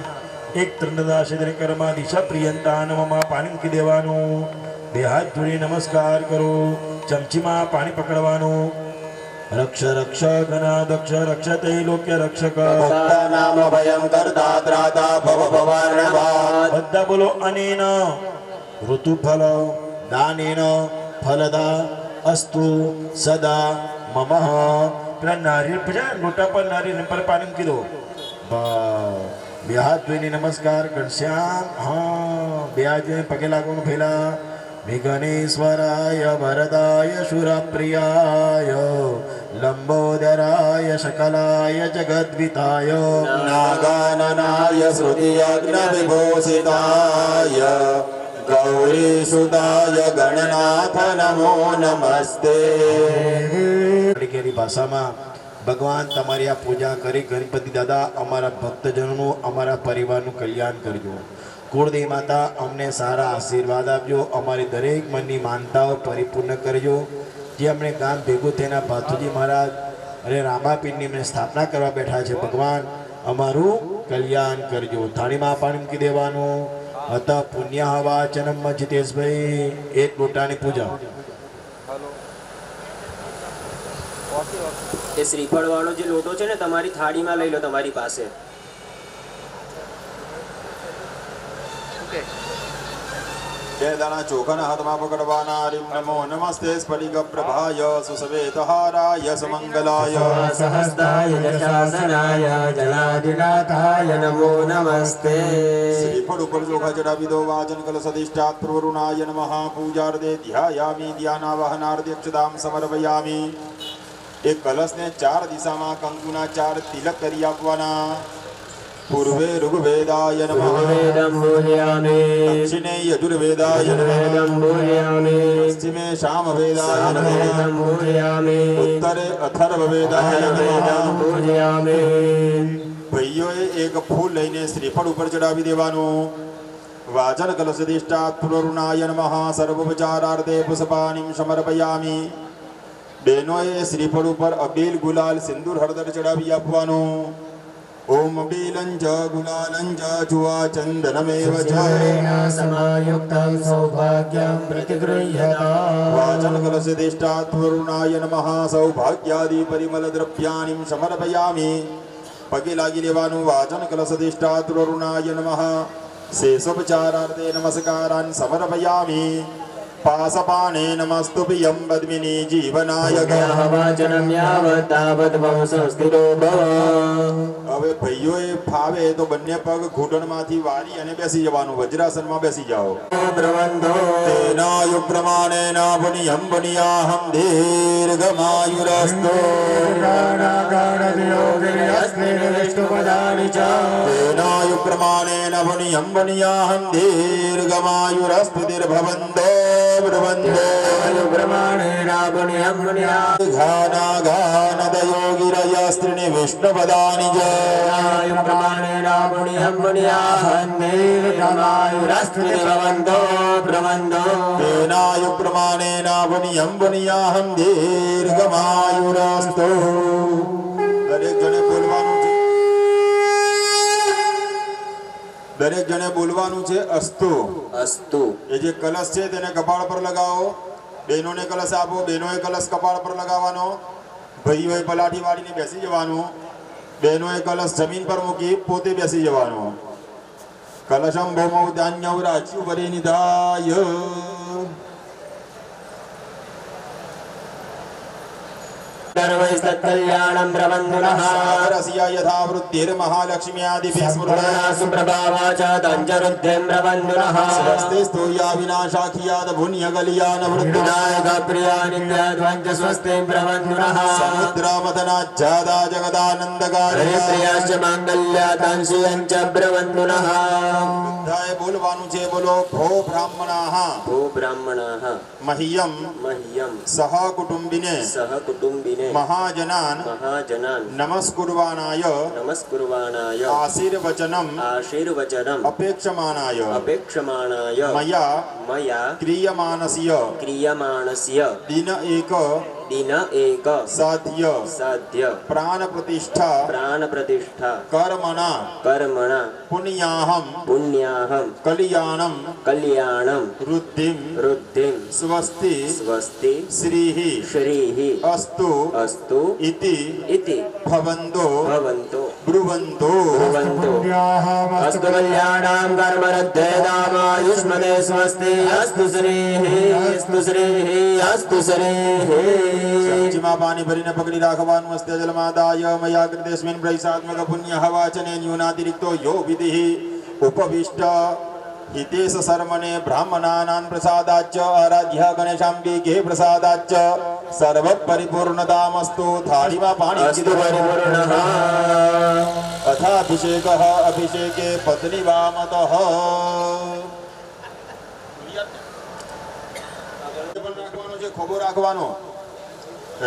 એક ત્રંડદાશિદ્રી કર્મા દિશા પ્રિયંતાનમમાં પાણી મૂકી દેવાનું. બે હાથ જોડી નમસ્કાર કરો. ચમચીમાં પાણી પકડવાનું. રક્ષ રક્ષ ઘના દક્ષ રક્ષતે લોક્ય રક્ષક. નામ ભયં કરતા ત્રાતા ભવ ભવાર્ણવાદ. બધા બોલો. અનેન ઋતુફલ દાનેન ફલદા અસ્તુ સદા મમ. પેલા નારિયેળ પછી લોટા પર નારિયેળ પર પાણી મૂકી દો. બે હાથ ધોઈને નમસ્કાર. ઘનશ્યામ હા બે હાથ જોઈને પગે લાગવાનું પહેલા. વિઘ્નેશ્વરાય વરદાય શુરપ્રિયાય લંબોદરાય શકલાય જગદ્વિતાય નાગાનનાય શ્રુતિયજ્ઞ વિભૂષિતાય ગૌરીસુતાય ગણનાથ નમો નમસ્તે. કેરી ભાષામાં ભગવાન તમારી આ પૂજા કરી ગણપતિ દાદા અમારા ભક્તજનોનું અમારા પરિવારનું કલ્યાણ કરજો. કુળદેવી માતા અમને સારા આશીર્વાદ આપજો. અમારી દરેક મનની માનતાઓ પરિપૂર્ણ કરજો. જે અમને ગામ ભેગું થઈને ભાથુજી મહારાજ અને રામાપીરની અમને સ્થાપના કરવા બેઠા છે, ભગવાન અમારું કલ્યાણ કરજો. થાળીમાં પાણી મૂકી દેવાનું. અત પુણ્ય હવા ચનમ જીતેશભાઈ એક લોટાની પૂજા. એ શ્રીફળ વાળો જે લોટો છે ને તમારી થાળીમાં લઈ લો તમારી પાસે. બે દાણા ચોખાના હાથમાં પકડવાના. હરિમ નમો નમસ્તે સ્ફટિક પ્રભાય સુસવેતહારાય સુમંગલાય સહસ્તાય દશાસનાય જલાધિનાથાય નમો નમસ્તે. શ્રીફળ ઉપર ચોખા ચડાવી દો. વાચન કલશ અધિષ્ઠાત પૂર્વરુણાય નમઃ. પૂજાર્થે ધ્યાયામિ. ધ્યાનાવહનાર્થે અક્ષતામ સમર્પયામિ. એક કલશને 4 દિશામાં કંકુના 4 તિલક કરી આપવાના. પૂર્વે ઋગ્વેદાય નમઃ. વેદં બોલ્યામિ. દક્ષિણે યજુર્વેદાય નમઃ. વેદં બોલ્યામિ. પશ્ચિમે સામવેદાય નમઃ. વેદં બોલ્યામિ. ઉત્તરે અથર્વવેદાય વેદં નમઃ. બોલ્યામિ. ભાઈઓએ એક ફૂલ લઈને શ્રીફળ ઉપર ચડાવી દેવાનું. વાચન કલશધિષ્ઠાત પૂર્વરુણાય નમઃ. સર્વોપચારાર્થે પુષ્પાણિં સમર્પયામિ. બહેનોએ શ્રીફળ ઉપર અબીલ ગુલાલ સિંદૂર હળદર ચડાવી આપવાનું. ઓમ અબીલં ચ ગુલાલં ચ જુવા ચંદનમેવ ચ. સમાયુક્તં સૌભાગ્યં પ્રતિગૃહ્યતા. વાચન કલશધિષ્ઠાત પૂર્વરુણાય નમઃ. સૌભાગ્યાદિ પરિમલ દ્રવ્યાણિ સમર્પયામિ. પગે લાગી લેવાનું. વાચન કલશધિષ્ઠાત પૂર્વરુણાય નમઃ. શેષોપચારાર્થે નમસ્કારાન સમર્પયામિ. પાસપાણે નમસ્તુભ્યં પદ્મિની જીવનાય. વાચનમ યાવત તાવત ભવ સંસ્થિતો ભવ. હવે ભાઈઓએ ફાવે તો બંને પગ ઘૂંટણમાંથી વારી અને બેસી જવાનું. વજ્રાસનમાં બેસી જાઓ. પ્રબંધો તેનાયુ પ્રમાણેન પુણ્યં પુણ્યાહં દીર્ઘમાયુરસ્તુ. તેનાયુ પ્રમાણેન પુણ્યં પુણ્યાહં દીર્ઘમાયુરસ્તુ. દીર્ભવંતો બ્રવંતો પ્રમાણેન પુણ્યં પુણ્યા. ઘાનાઘાનદયો ગિરય સ્ત્રીની વિષ્ણુપદાની જય. પ્રમાણેન પુણ્યં પુણ્યાહં દીર્ઘમાયુરસ્તુ. ભવન્તો પ્રબંધો તેનાયુ પ્રમાણેન પુણ્યં પુણ્યાહં દીર્ઘમાયુરસ્તુ. દરેક જણે બોલવાનું છે. દરેક જણે બોલવાનું છે અસ્તુ. અસ્તુ. એ જે કલશ છે તેને કપાળ પર લગાવો. બહેનોને કલશ આપો. બહેનોએ કલશ કપાળ પર લગાવવાનો. ભાઈઓએ પલાઠી વાળીને બેસી જવાનું. બહેનોએ કલશ જમીન પર મૂકી પોતે બેસી જવાનું. કલશમ ભૌમૌ ધાન્યૌ રાચ્યુ પરિનિધાય. સર્વૈસ્તત્કલ્યાણં પ્રબંધુનઃ. સાગરસ્ય યથા વૃદ્ધિર્મહાલક્ષ્મ્યાદિભિः સ્મૃતા. સુપ્રભાવા ચ તંચરુદ્ધિં પ્રબંધુનઃ. સ્વસ્તિ સ્તુયા વિનાશાખિયાદ પુણ્યગલિયાન વૃદ્ધિ. વિનાયક પ્રિયા નિત્યાધ્વંચ સ્વસ્તિં પ્રબંધુનઃ. સમુદ્રમથનાચ્છાદા જગદાનંદકારી. પ્રિયાશ્ચ માંગલ્યા તાંશિયં ચ પ્રબંધુનઃ. બધાએ બોલવાનું છે. બોલો ભો બ્રાહ્મણાઃ ભૂ બ્રાહ્મણાઃ મહ્યમ મહ્યં સહ કુટુંબિને સહ કુટુંબિને મહાજનાન મહાજનાન નમસ્કુર્વાણાય નમસ્કુર્વાણાય આશીર્વચનમ આશીર્વચનમ અપેક્ષમાણાય અપેક્ષમાણાય મયા મયા ક્રિયમાનસ્ય ક્રિયમાણસ્ય દિન એક દિન એક સાધ્ય સાધ્ય પ્રાણ પ્રતિષ્ઠા પ્રાણ પ્રતિષ્ઠા કર્મણા કર્મણા પુણ્યાહમ પુણ્યાહમ કલ્યાણમ કલ્યાણમ વૃદ્ધિમ વૃદ્ધિમ સ્વસ્તિ સ્વસ્તિ શ્રીઃ શ્રીઃ અસ્તુ અસ્તુ ઇતિ ઇતિ ભવન્તો ભવન્તો બ્રુવન્તો. ભવન્તો અસ્તુ કલ્યાણાં કર્મરદ્ધેદામાયુષ્મદે સ્વસ્તિ અસ્તુ શ્રીઃ અસ્તુ શ્રીઃ અસ્તુ શ્રીઃ. સબ્જીમાં પાણી ભરીને પકડી રાખવાનું. અસ્તે જલમાદાય મયા કૃતેસ્મિન પ્રૈસાત્મક પુણ્ય વાચને ન્યૂનાતિરિક્તો યો વિધિઃ ઉપવિષ્ટ हितेश सर्मणे ब्राह्मणानां प्रसादाच्च आराध्य गणेशाम्बिके प्रसादाच्च सर्व परिपूर्णतामस्तु. थाळीમાં પાણી અસ્તુ પરિપૂર્ણઃ. अथाभिषेकः अभिषेके पत्नी वामतः. રાખવાનો છે, ખોબો રાખવાનો.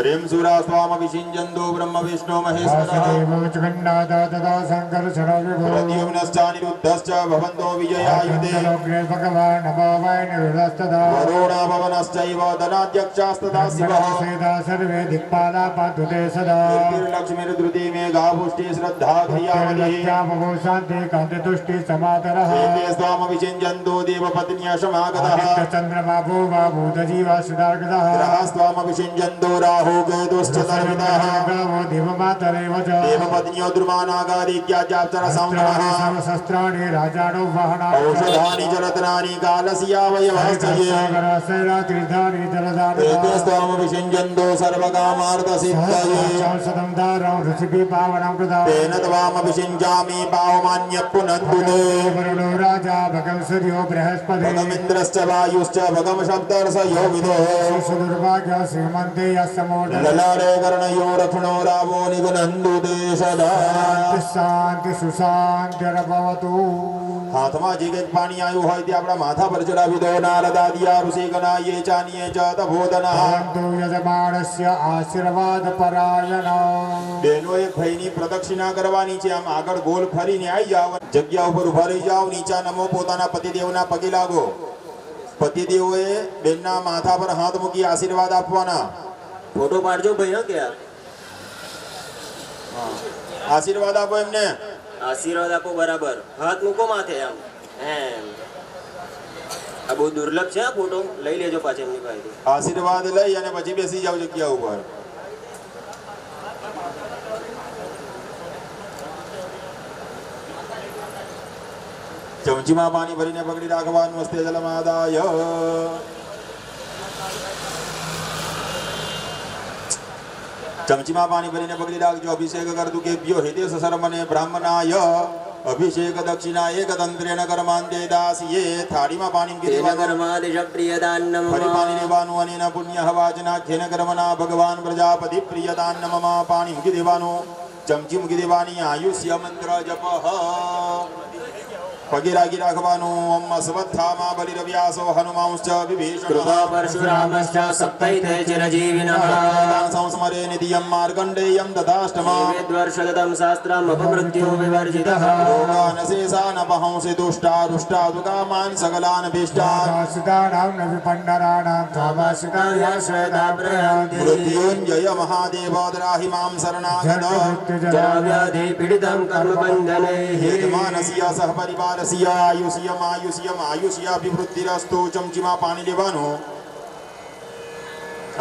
રીમ સુરા સ્વામ વિસિંજંદો બ્રહ્મ વિષ્ણુ મહેશ્વરઃ વાસુદેવ ચગન્નાથ તથા શંકર્ષણ વિભો પ્રદ્યુમ્નશ્ચ અનિરુદ્ધશ્ચ ભવન્તો વિજયાયુધે લોગ્રે ભગવાન નમો વૈ નિરુદ્ધસ્તદા વરુણા ભવનશ્ચૈવ ધનાધ્યક્ષાસ્તદા શિવઃ સેદા સર્વે દિક્પાલા પાતુતે સદા લક્ષ્મીર્ધૃતિ મેઘા પુષ્ટિ શ્રદ્ધા ક્રિયાવલિ લક્ષ્યામો શાંતિ કાંતિ તુષ્ટિ સમાતરઃ એતે સ્વામ વિસિંજંતો દેવપત્ન્ય સમાગતઃ ચંદ્રમા ભૂમા ભૂતજીવા સુદાર્ગદઃ ગ્રહસ્વામ વિસિંજંતો રાહુ કેતુશ્ચ તર્વિતઃ ગાવો દેવમાતરેવ ચ દેવપત્ન્યો દ્રુમાનાગાદિત્યાચાપ્સર સંવરઃ સર્વશસ્ત્રાણિ રાજાનો વહના ઔષધાની ચ રત્નાની કાલસ્યાવયવાશ્ચયે સાગરસૈરા તીર્થાનિ જલદાન એતે સ્વામ વિસિંજંતો સર્વકામાર્થ સિદ્ધયે સદમ ધારં ઋષિભી પાવनं કૃતા તેન ત્વામ વિસિંજામિ પાવમાન્ય પુનઃતુતે વરુણો રાજા ભગવ સૂર્યો બૃહસ્પતિ ભગમિન્દ્રશ્ચ વાયુશ્ચ ભગમ શબ્દર્ષયો વિદો સુદુર્ભાગ્ય શ્રીમંતે યસમોઢ લલાડે કર્ણયો રક્ષણો રાવો નિગનંદુતે સદા શાંતિ સુશાંતિરભવતુ હાથમાં જે કંઈક પાણી આવ્યું હોય તે આપણા માથા પર ચડાવી દો. નારદાદિયા ઋષિગણા યે ચાનીએ ચ તભોદના પરંતુ યજમાનસ્ય આશીર્વાદ પરાયણ બહેનોએ ભાઈની પ્રદક્ષિણા કરવાની છે. આમ આગળ ગોલ ફરીને આવી જાવ, જગ્યા ઉપર ઉભા રહી જાવ, નીચા નમો, પોતાના પતિદેવના પગે લાગો. પતિદેવોએ બેનના માથા પર હાથ મૂકી આશીર્વાદ આપવાના. ફોટો પાડજો ભાઈ હો કે આશીર્વાદ આપો એમને. આશીર્વાદ આપો બરાબર. હાથ મૂકો માથે આમ એમ. આ બહુ દુર્લભ છે આ ફોટો. લઈ લેજો પાછા એમની પાસેથી. આશીર્વાદ લઈ અને પછી બેસી જાવ જગ્યા ઉપર. ચમચીમાં પાણી ભરીને પકડી રાખવાનું. હસ્તે જલમાદાય ચમચીમાં પાણી ભરીને પકડી રાખજો. અભિષેક કરતું કેભ્યો હિતેશ શર્મને બ્રાહ્મણાય અભિષેક દક્ષિણા એક તંત્રેણ કર્માંતે દાસીએ. થાળીમાં પાણી મૂકી દેવાનું. કર્માદિશ પ્રિયદાન્નમ ફરી પાણી લેવાનું અને એના પુણ્ય હવાચના ખેન કર્મના ભગવાન પ્રજાપતિ પ્રિયદાન્નમાં પાણી મૂકી દેવાનું. ચમચી મૂકી દેવાની. આયુષ્ય મંત્ર જપ પગે લાગી રાખવાનું. ઓમ અસ્વત્થામા બલિરવ્યાસો હનુમાંશ્ચ વિભીષણઃ કૃપા પરશુરામશ્ચ સપ્તૈતે ચિરજીવિનઃ સંસ્મરે નિધિયં માર્કંડેયં તથાષ્ટમા વેદ્વર્ષદતમ શાસ્ત્રમ અપમૃત્યો વિવર્જિતઃ રોગાન શેષાન પહંસि દુષ્ટા દુષ્ટાદુકામાન સકલાન ભિષ્ટાન સુદાણાં વિપંડરાણાં થામાસિતાય શ્વેતા પ્રયાન્તિ મૃત્યુંજય મહાદેવ દ્રાહિ મામ શરણાગત વ્યાધિ પીડિતમ કર્મ બંધનૈઃ યજમાનસ્ય સહ પરિવારસ્ય આયુષ્યમ આયુષ્યમ આયુષ્યાભિવૃદ્ધિરસ્તુ. ચમચીમાં પાણી લેવાનું.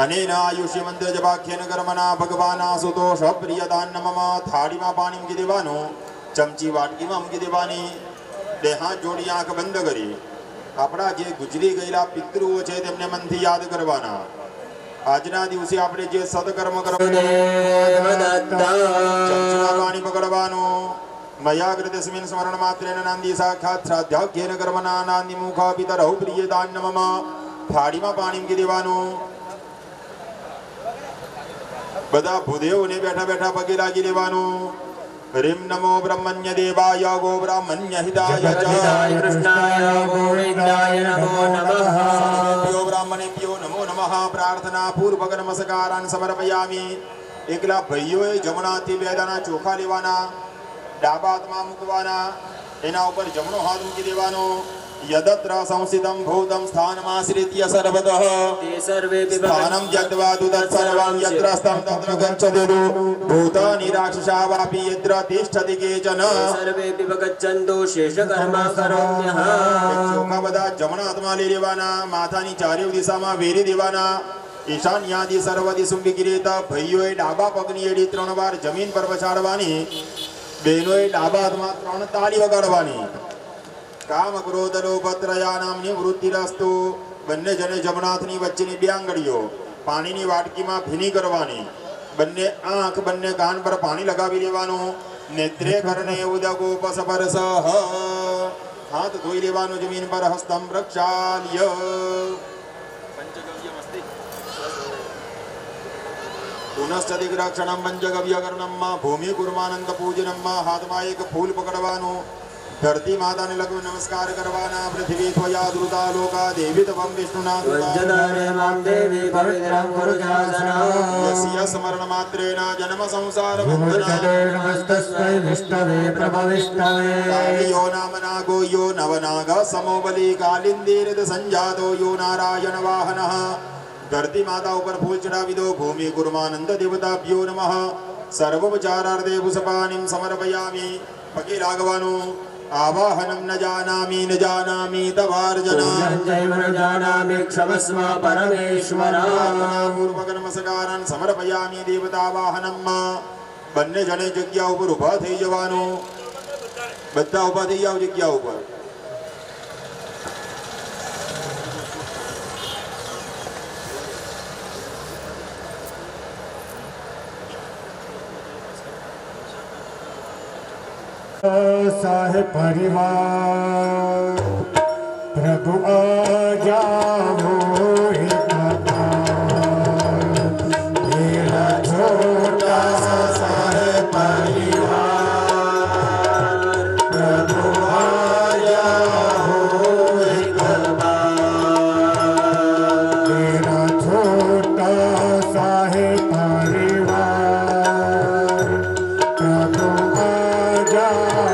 અનેન આયુષ્ય મંત્ર જપાખ્યેન કર્મના ભગવાના સુતોષ પ્રિયદાન્નમમ. થાળીમાં પાણી મૂકી દેવાનું. ચમચી વાટકીમાં મૂકી દેવાની. બે હાથ જોડી આંખ બંધ કરી આપણા જે ગુજરી ગયેલા પિતૃઓ છે તેમને મનથી યાદ કરવાના. આજના દિવસે આપણે જે સદકર્મ કરવાનું. ચમચીમાં પાણી પકડવાનું. મયા કૃતસ્મિન સ્મરણ માત્રેન નાંદી સાક્ષાત શ્રાદ્ધાખ્યેન કર્મના નાંદી મુખા પિતરૌ પ્રિયદાન્નમમ. થાળીમાં પાણી મૂકી દેવાનું. બધા ભૂદેવોને બેઠા બેઠા પગે લાગી લેવાનું. રીમ નમો બ્રહ્મણ્ય દેવાય ગો બ્રાહ્મણ્ય હિતાય ચ કૃષ્ણાય ગોવિંદાય નમો નમઃ પ્યો બ્રાહ્મણેભ્યો નમો નમઃ. પ્રાર્થના પૂર્વક નમસ્કારાન સમર્પયામિ. એકલા ભાઈઓએ જમણાથી બે દાણા ચોખા લેવાના. ડાબા હાથમાં મૂકવાના. એના ઉપર જમણો હાથ મૂકી દેવાનો. યદત્ર સંસ્થિતમ ભૂતમ સ્થાનમાશ્રિત્ય સર્વતઃ તે સર્વે સ્થાનમ ત્યક્ત્વા તુ તત્સર્વં યત્ર સ્થં તત્ર ગચ્છતિ ભૂતાનિ રાક્ષસા વાપી યત્ર તિષ્ઠતિ કેચન. સર્વે વિગચ્ඡન્તો શેષ કર્મ કરોમ્યઃ. ચોખા બધા જમણા હાથમાં લઈ લેવાના. માથાની ચારે દિશામાં વેરી દેવાના. ઈશાન્યાદિ સર્વ દિશુ વિકિરેત. ભાઈઓએ ડાબા પગની એડી 3 વાર જમીન પર પછાડવાની. બહેનોએ ડાબા હાથમાં 3 તાળી વગાડવાની. કામ ક્રોધ લોભ ત્રયાનામ નિવૃત્તિરસ્તુ. બંને જણે જમણા હાથની વચ્ચેની 2 આંગળીઓ પાણીની વાટકીમાં ભીની કરવાની. બંને આંખ બંને કાન પર પાણી લગાવી લેવાનું. નેત્રે કરને ઉદગોપસપરસઃ. હાથ ધોઈ લેવાનું જમીન પર. હસ્તમ પ્રક્ષાલ્ય. પુનશ્ચ દિગ્રક્ષણમ પંચગવ્ય કર્ણમ ભૂમિ કુર્માનંદ પૂજનમ. હાથમાં એક ફૂલ પકડવાનું. ધરતી માતાને લઘુ નમસ્કાર કરવાના. પૃથ્વી ત્વયા ધૃતા લોકા દેવી તવમ વિષ્ણુના વજ્જદારે મામ દેવી પવિત્રં કુરુ શાસનમ. યસ્ય સ્મરણ માત્રેણ જન્મ સંસાર મૂર્ધતે બંધના. નમસ્તસ્મૈ વિષ્ણવે પ્રભવિષ્ણવે. કાલિયો નામ નાગો યો નવનાગ સમો બલિ કાલિંદીરિત સંજાતો યો નારાયણ વાહનઃ. ધરતી માતા ઉપર ફૂલ ચડાવી દો. ભૂમિ ગુરુમાનંદ દેવતાભ્યો નમઃ. સર્વોપચારાર્થે પુષ્પાનિમ સમર્પયામિ. પગે લાગવાનું. આવાહનમ ન જાનામિ તવાર્જના. જય મન જાનામિ ક્ષમસ્વ પરમેશ્વર. પૂર્વક નમસ્કારાન સમર્પયામિ દેવતા વાહનમ. બંને જણે જગ્યા ઉપર ઊભા થઈ જવાનું. બધા ઊભા થઈ જાવ જગ્યા ઉપર. સાહે પરિવાર પ્રભુ આજાવો છોટા સાહે પરિવાર પ્રભુ મેરા છોટા સાહે પરિવાર પ્રભુ આજાવો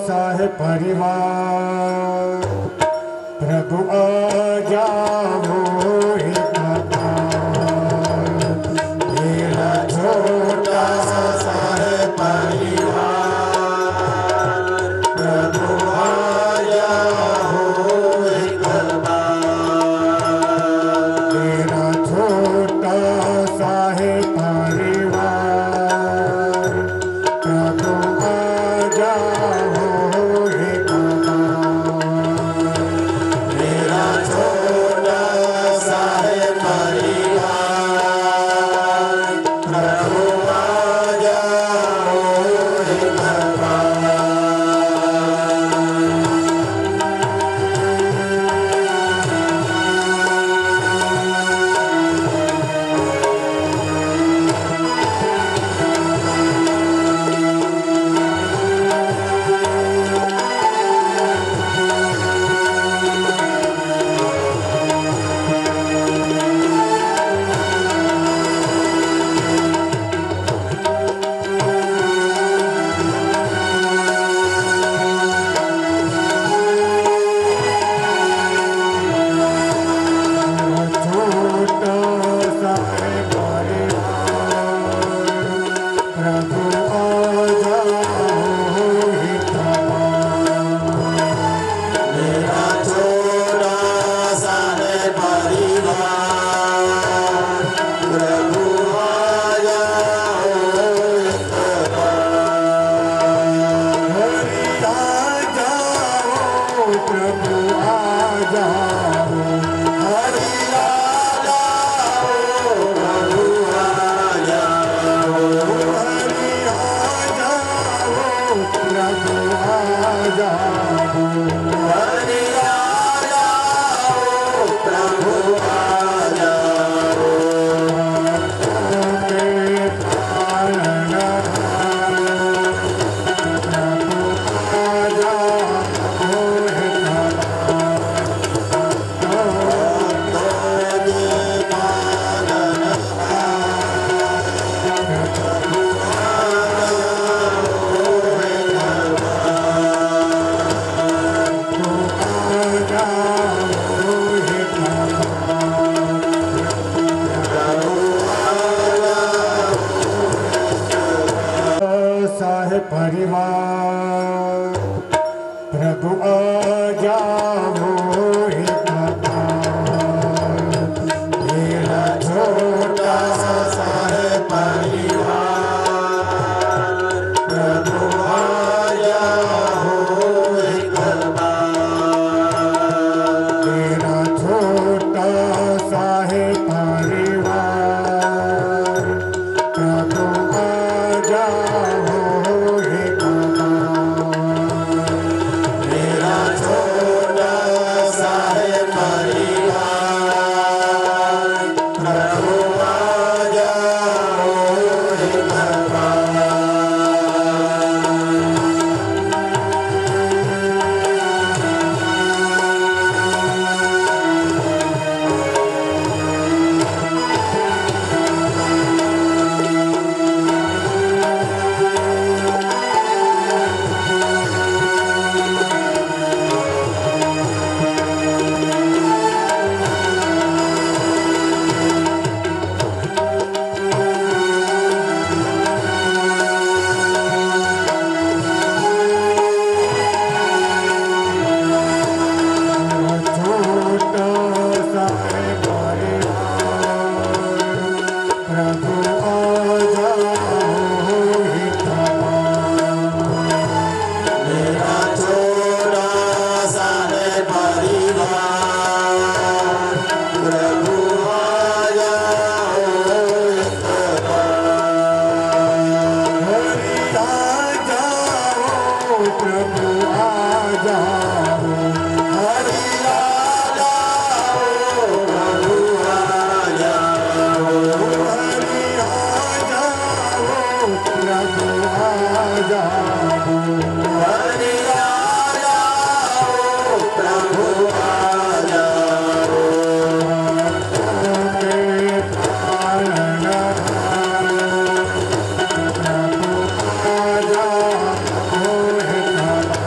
साहे परिवार प्रभु आ जाओ हे कपाल मेरा छोटा सा है परिवार प्रभु आ जाओ हे कपाल मेरा छोटा सा है परिवार प्रभु आ जाओ परिवार प्रभु आ जाओ हे कपाल मेरा छोटा सा है परिवार प्रभु आ जाओ हे कपाल मेरा छोटा सा है परिवार प्रभु आ जाओ हे कपाल मेरा छोटा प्रभु आ जाओ हरि आ जाओ प्रभु आ जाओ हरि आ जाओ प्रभु आ जाओ हरि आ जाओ प्रभु आ जाओ के पालन प्रभु आ जाओ हे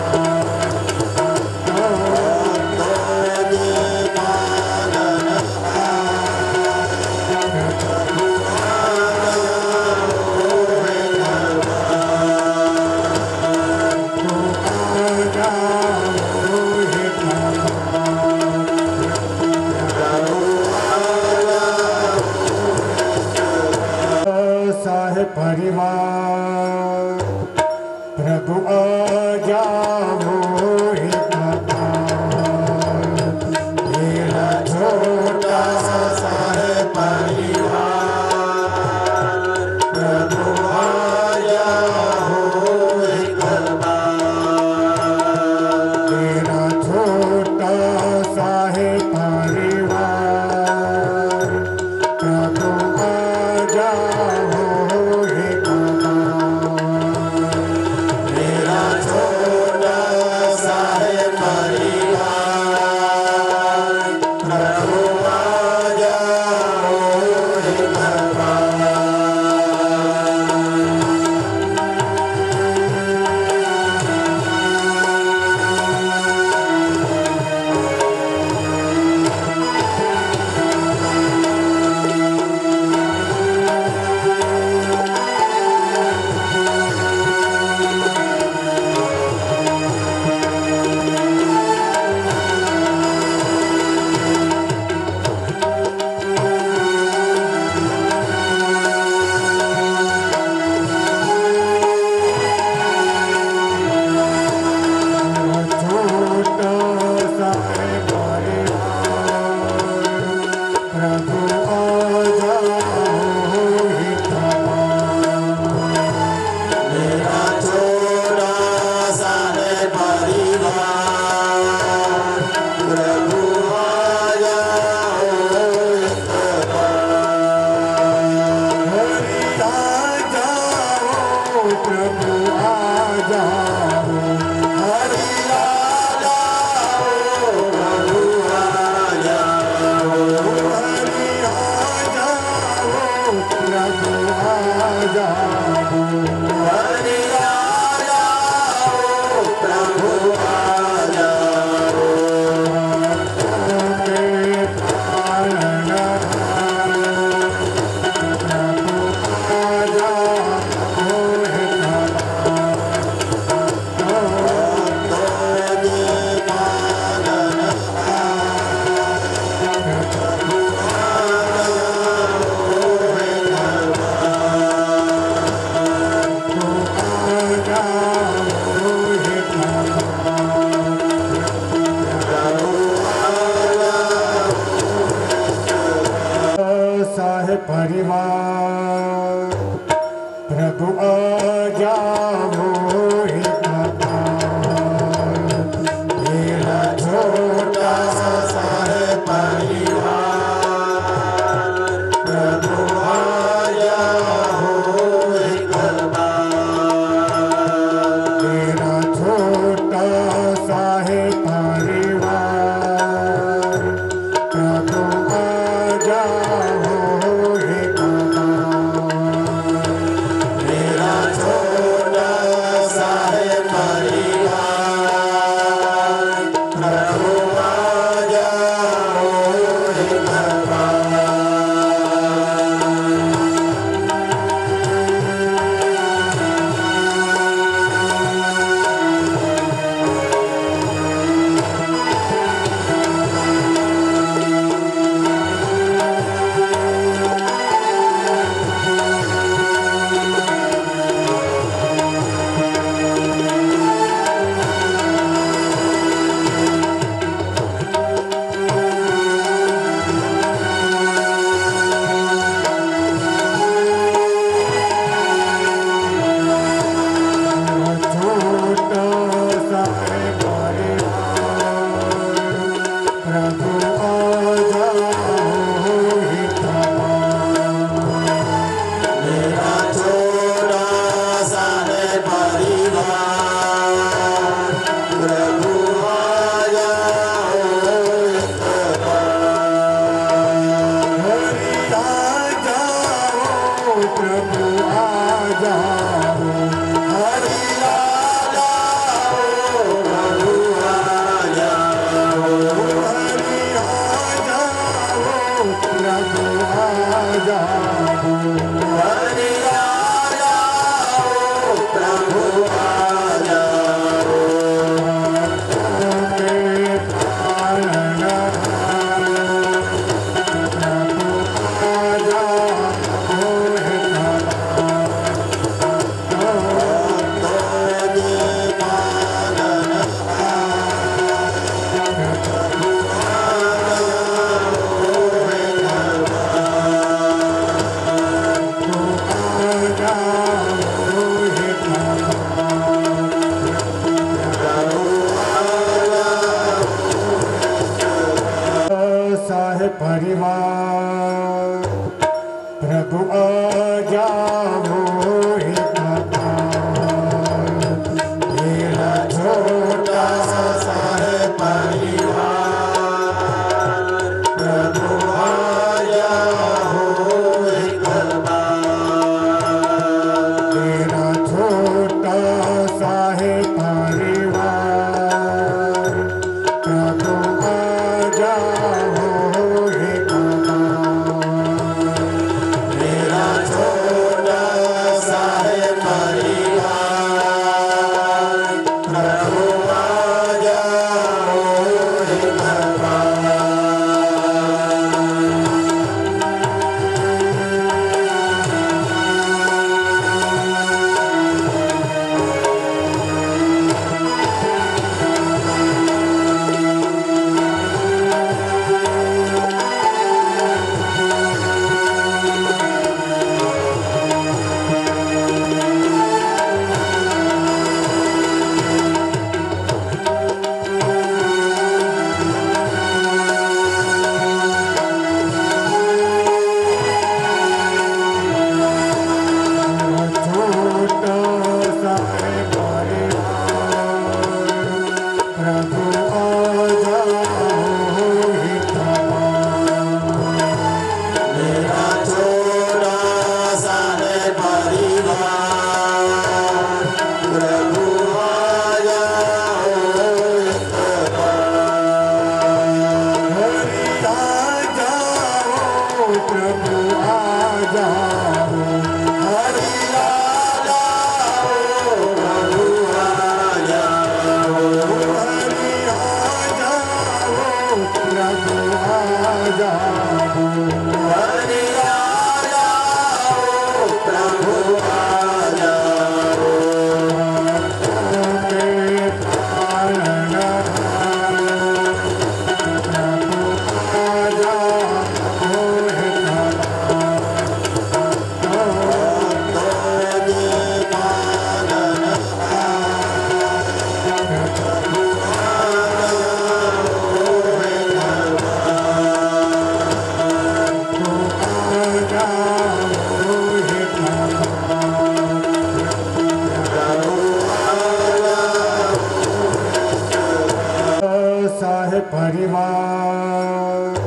परिवार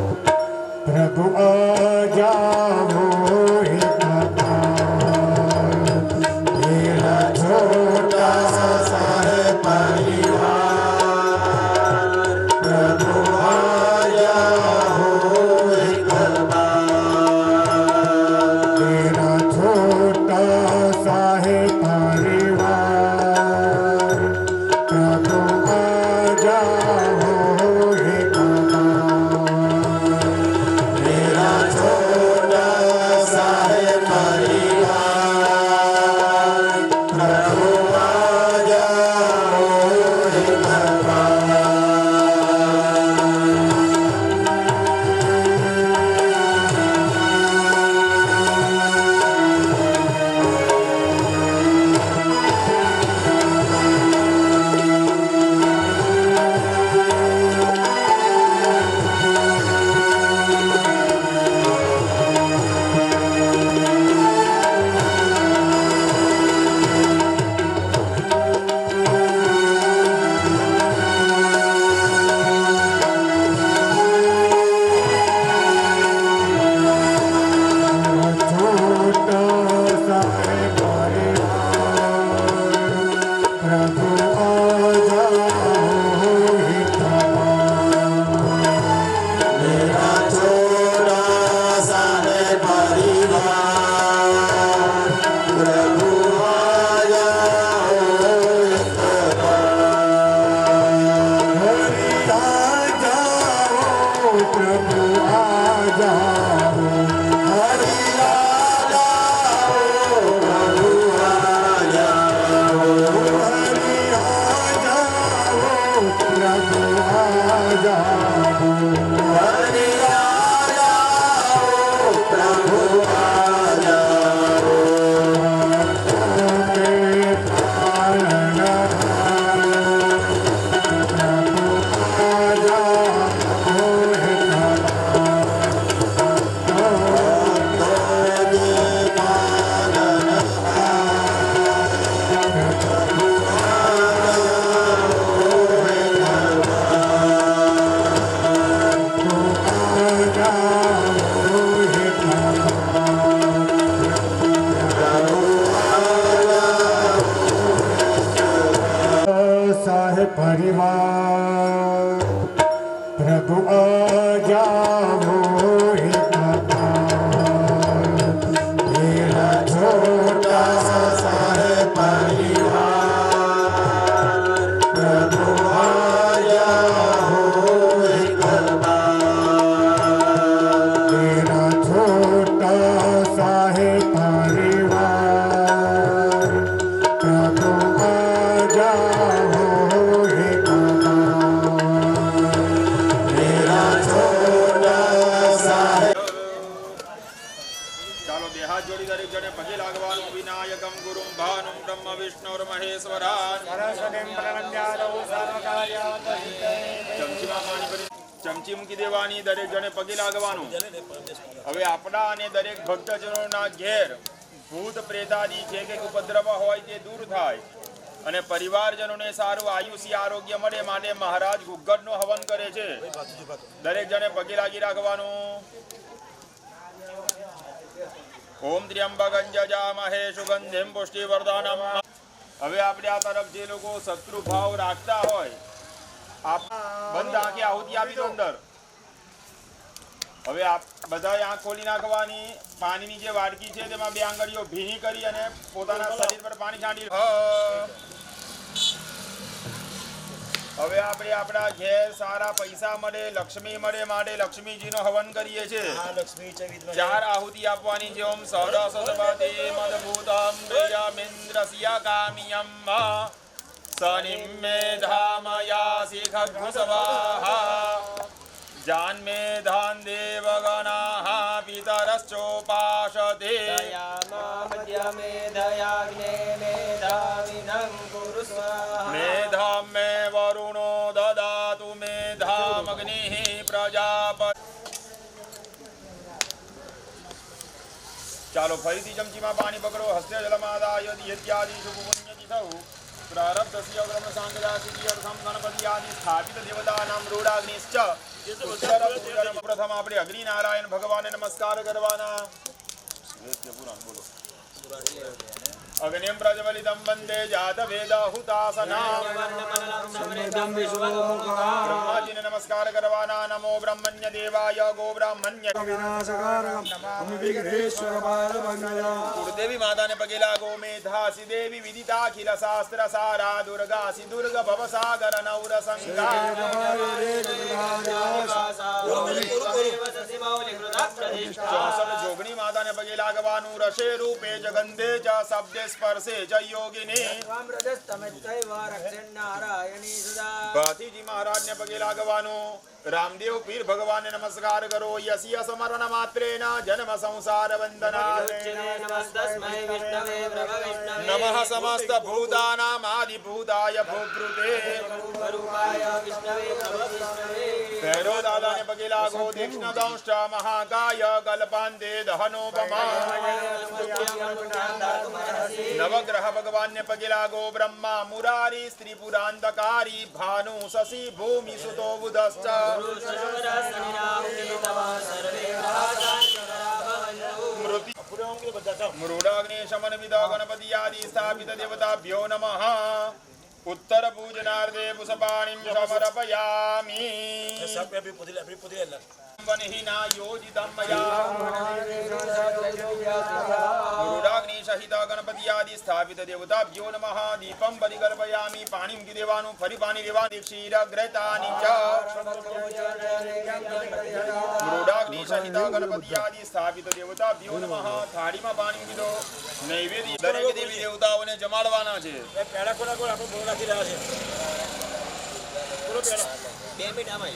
प्रभु आ जाओ एक बार मेरा छोटा सा है परिवार प्रभु आ जाओ एक बार मेरा छोटा सा है परिवार प्रभु आ जाओ एक बार मेरा छोटा सा है परिवार प्रभु आ जाओ एक बार छोटा सा है परिवार प्रभु आ जाओ एक बार मेरा छोटा सा है परिवार प्रभु आ जाओ एक बार हरि आ जाओ प्रभु आ जाओ हरि आ जाओ प्रभु आ जाओ हरि आ जाओ प्रभु आ जाओ हरि आ जाओ प्रभु आ जाओ के पालन प्रभु आ जाओ साहे परिवार प्रभु आ जाओ एक बार मेरा छोटा सा है परिवार प्रभु आ जाओ एक बार मेरा छोटा सा है परिवार प्रभु आ जाओ एक बार मेरा छोटा सा है ચાલો બે હાથ જોડી દરેક જણે પગે લાગવાનું. વિનાયકમ ગુરુમ ભાનુમ બ્રહ્મ વિષ્ણુર મહેશ્વરાન. ચમચીમાં પાણી ભરી ચમચી મૂકી દેવાની. દરેક જણે પગે લાગવાનું. હવે આપણા અને દરેક ભક્તજનોના ઘેર ભૂત પ્રેતાદી જે કંઈક ઉપદ્રવ હોય તે દૂર થાય અને પરિવારજનોને સારું આયુષ્ય આરોગ્ય મળે માટે મહારાજ ગુગ્ગટનું હવન કરે છે. દરેક જણે પગે લાગી રાખવાનું. ઓમ ત્ર્યંબકં જજામહે સુગંધિમ પુષ્ટિવર્ધનમ. હવે આપણે આ તરફ જે લોકો શત્રુ ભાવ રાખતા હોય આપ બંધ આંખે આહુતિ આપી દો અંદર. હવે આપ બધાએ આંખ ખોલી નાખવાની. પાણીની જે વાડકી છે તેમાં બે આંગળીઓ ભીની કરી અને પોતાના શરીર પર પાણી છાંટી. હવે આપણે આપણા ઘેર સારા પૈસા મળે લક્ષ્મી મળે માટે લક્ષ્મીજીનો હવન કરીએ છીએ. 4 આહુતિ આપવાની છે. ઓમ સહસ્રસપતિ મદભૂતમ પ્રિયમિન્દ્રસ્ય કામિયમ સનિમ મેધામયાસી ખગ્ગુસવાહા જાન્મેધાન દેવગણાઃ પિતરશ્ચોપાસતે મેધામ મે વરુણો દદાતુ મેધામગ્નિઃ પ્રજાપતિ. ચાલો ફરીથી ચમચીમાં પાણી પકડો. હસ્તે જલમાદાય યત્યાદિ શુભ પુણ્યતિ થવું प्रारब्धस्य ब्रह्मसाङ्गदासिद्ध्यर्थं गणपति आदि स्थापित देवतानां रूढाग्निश्च उत्तरपूर्वं प्रथम આપણે અગ્નિનારાયણ ભગવાનને નમસ્કાર કરવાના. બોલો अग्निं प्रज्वलितं वन्दे जातवेदहुतासना ब्रह्माजी ने नमस्कार करवाना. नमो ब्रह्मण्य देवाय गो ब्राह्मण्य कुलदेवी माता ने पगे लागो. मेधासी देवी विदिताखिल शास्त्र सारा दुर्गासी दुर्ग भवसागर नौर संगा जोगणी माता ने पगे लागवानु. रसे रूपे जगंदे च शब्दे स्पर्शे च योगिनी भातीजी महाराज ने पगे लागवानु. रामदेव पीर भगवान ने नमस्कार करो. यसी स्मरण मात्रेण जन्म संसार वंदना. नमः समस्त भूतानां आदिभूताय भूभृते. भैरव दादा ने पगे लागो. दीक्षण दंष्ट महाकाय कल्पान्ते दहनोपमा. नवग्रह भगवान ने पगे लागो. ब्रह्मा मुरारी स्त्री पुरांतकारी भानु शशि भूमि सुतो बुधश्च. मृडाग्नि शमन विद गणपति आदि स्थापित देवताभ्यो नमः. उत्तर पूजनार्थे पुष्पाणिं समर्पयामि. वनहिना योजितं मया मृडाग्नि सहित गणपति आदि स्थापित देवताभ्यो नमः. दीपं परिकल्पयामि. पाणिं देवानु फरी पाणी देवा. क्षीरग्रतानि च मृडाग्नि सहित गणपति आदि स्थापित देवताभ्यो नमः. થાળીમાં પાણી પીધો. નૈવેદ્ય દરેક દેવી દેવતાઓને જમાડવાના છે. પેડા કોના કોણ આપણે બોલ રાખી રહ્યા છે. પૂરો પેડા 2 મિનિટ આમાં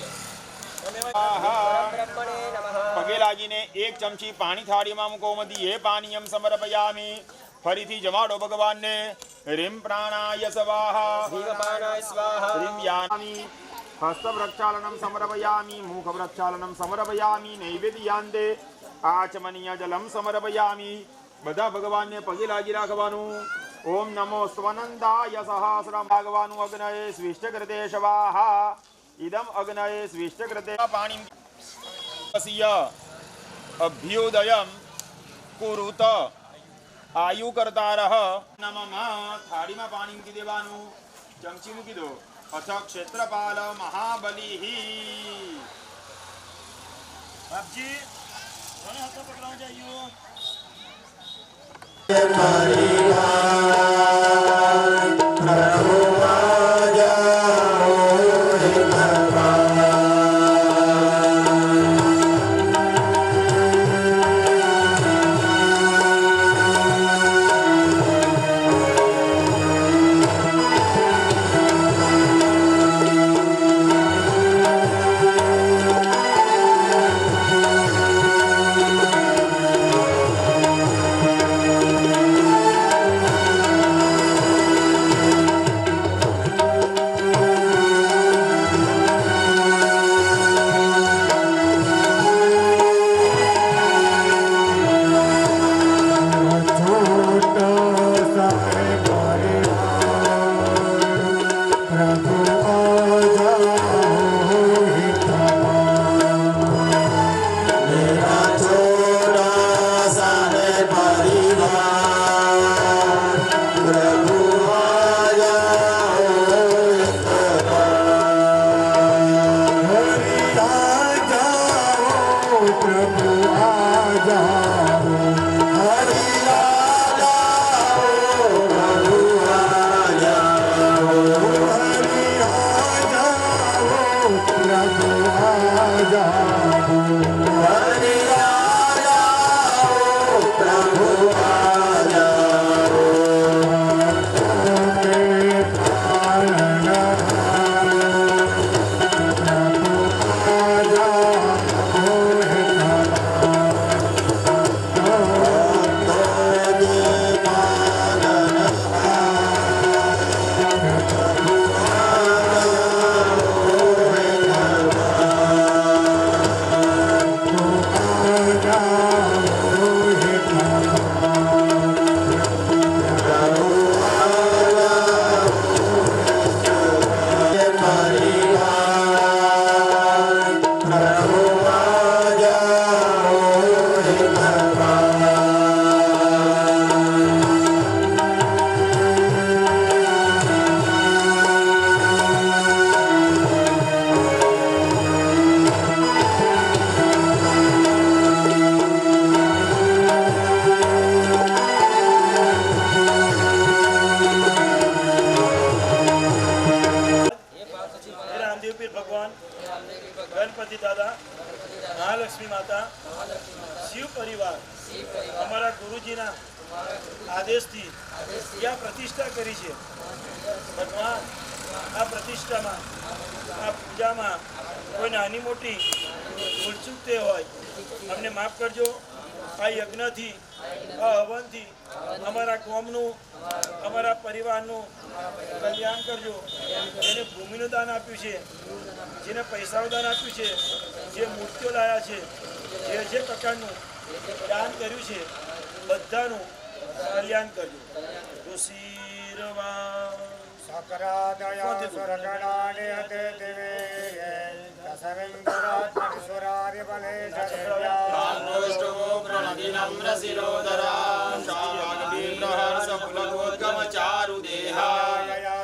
પગે લાગીને એક ચમચી પાણી થાળીમાં મૂકો. મધી એ પાનીયમ સમર્પયામિ. ફરીથી જમાડો ભગવાનને. રીમ પ્રાણાય સ્વાહા. રીમ યામિ. હસ્ત પ્રક્ષાલનમ સમર્પયામિ. મુખ પ્રક્ષાલનમ સમર્પયામિ. નૈવેદ્યાંતે આચમનીય જલમ સમર્પયામિ. બધા ભગવાનને પગે લાગી રાખવાનું. ઓમ નમો સ્વનંદાય સહસ્રમ. ભગવાનું અગ્નયે સ્વિષ્ટ કૃતે સ્વાહા. इदम अग्नये स्विष्ट कृते पाणी अभ्युदयं कुरुत आयु करतारः. नमः. थाળી માં પાણી મૂકી દેવાનું. ચમચી મૂકી દો. અથ ક્ષેત્રપાલ મહાબલી. બાપજી કોને હાથ પકડવા જાયો. ભગવાન ગણપતિ દાદા, મહાલક્ષ્મી માતા, શિવ પરિવાર અમારા ગુરુજીના આદેશથી ત્યાં પ્રતિષ્ઠા કરી છે. ભગવાન આ પ્રતિષ્ઠામાં, આ પૂજામાં કોઈ નાની મોટી ભૂલચૂક તે હોય અમને માફ કરજો. આ યજ્ઞથી, આ હવનથી અમારા કોમનું, અમારા પરિવારનું કલ્યાણ કરજો. જેને ભૂમિનું દાન આપ્યું છે, જેને પૈસાનું દાન આપ્યું છે, જે મૂર્તિઓ લાયા છે, જે પ્રકારનું દાન કર્યું છે, બધાનું કલ્યાણ કરજો. ઋષિરવા सकरादया सुरगणानि हते दिवे दशविन्दुरात्मनि सुरारिबले कान्नोष्टमो प्रणतिनम्रशिरोधरां शावाग्निप्रहर्षफुलकोद्गमचारुदेहा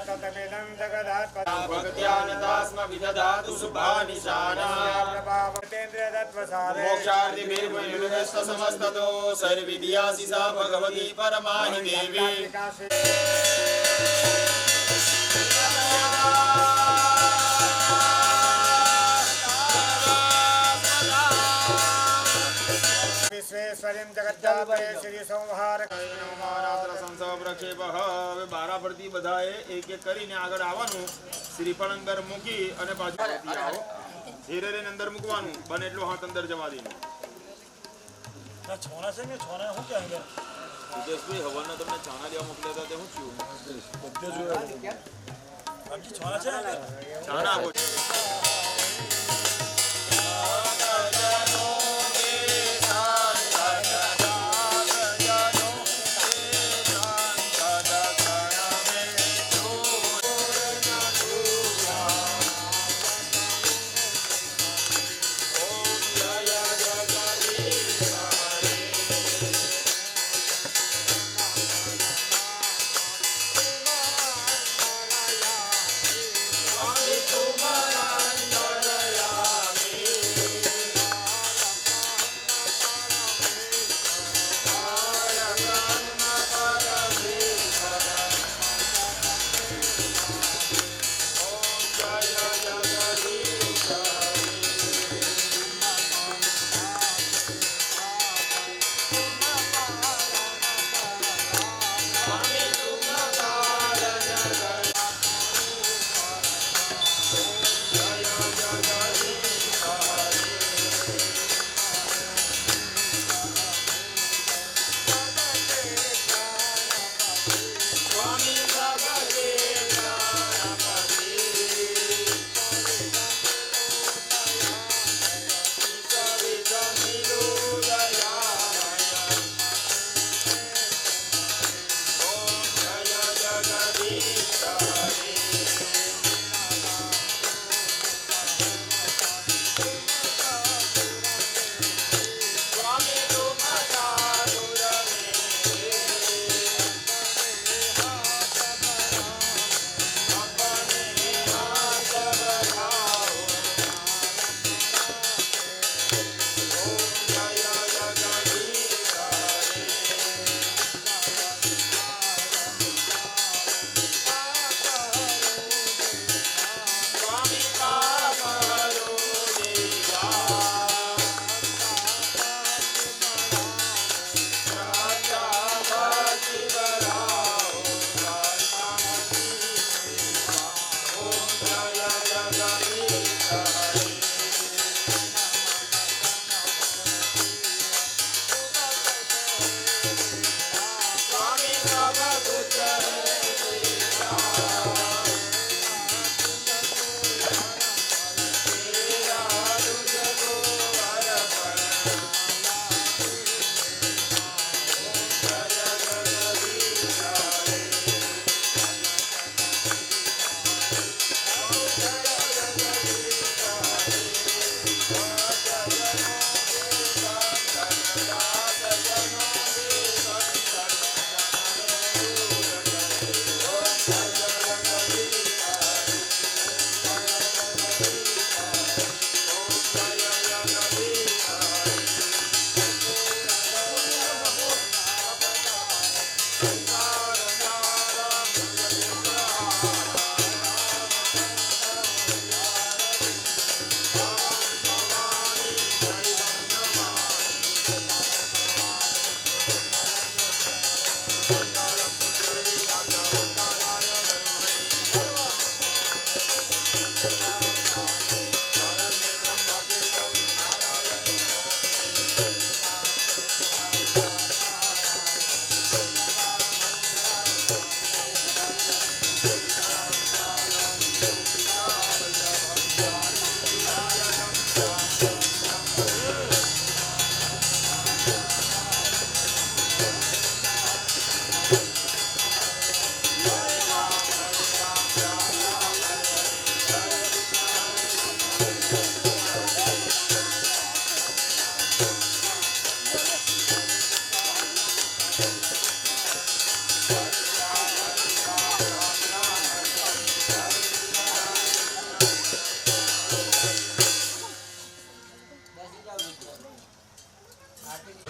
ततमिदं जगदात्मजा भक्त्यानतास्म विदधातु शुभानिशाना मोक्षार्थिभिर्मयुगस्तसमस्ततो सर्वविद्यासि सा भगवती परमाहि देवी विश्वेश्वरीं जगद्धात्रे श्री संहार હવે બારા પરથી બધાએ એક એક કરીને આગળ આવવાનું, શ્રીફળ અંદર મૂકી અને પાછું આવો. ધીરે ધીરે અંદર મૂકવાનું, બને એટલું હાથ અંદર જવા દઈને. છોના છે ને છોના શું ક્યાં વિદેશભાઈ હવાના તમને ચાના લેવા મોકલ્યા હતા તે શું થયું? છોના છે ને ચાના આપો. Kumara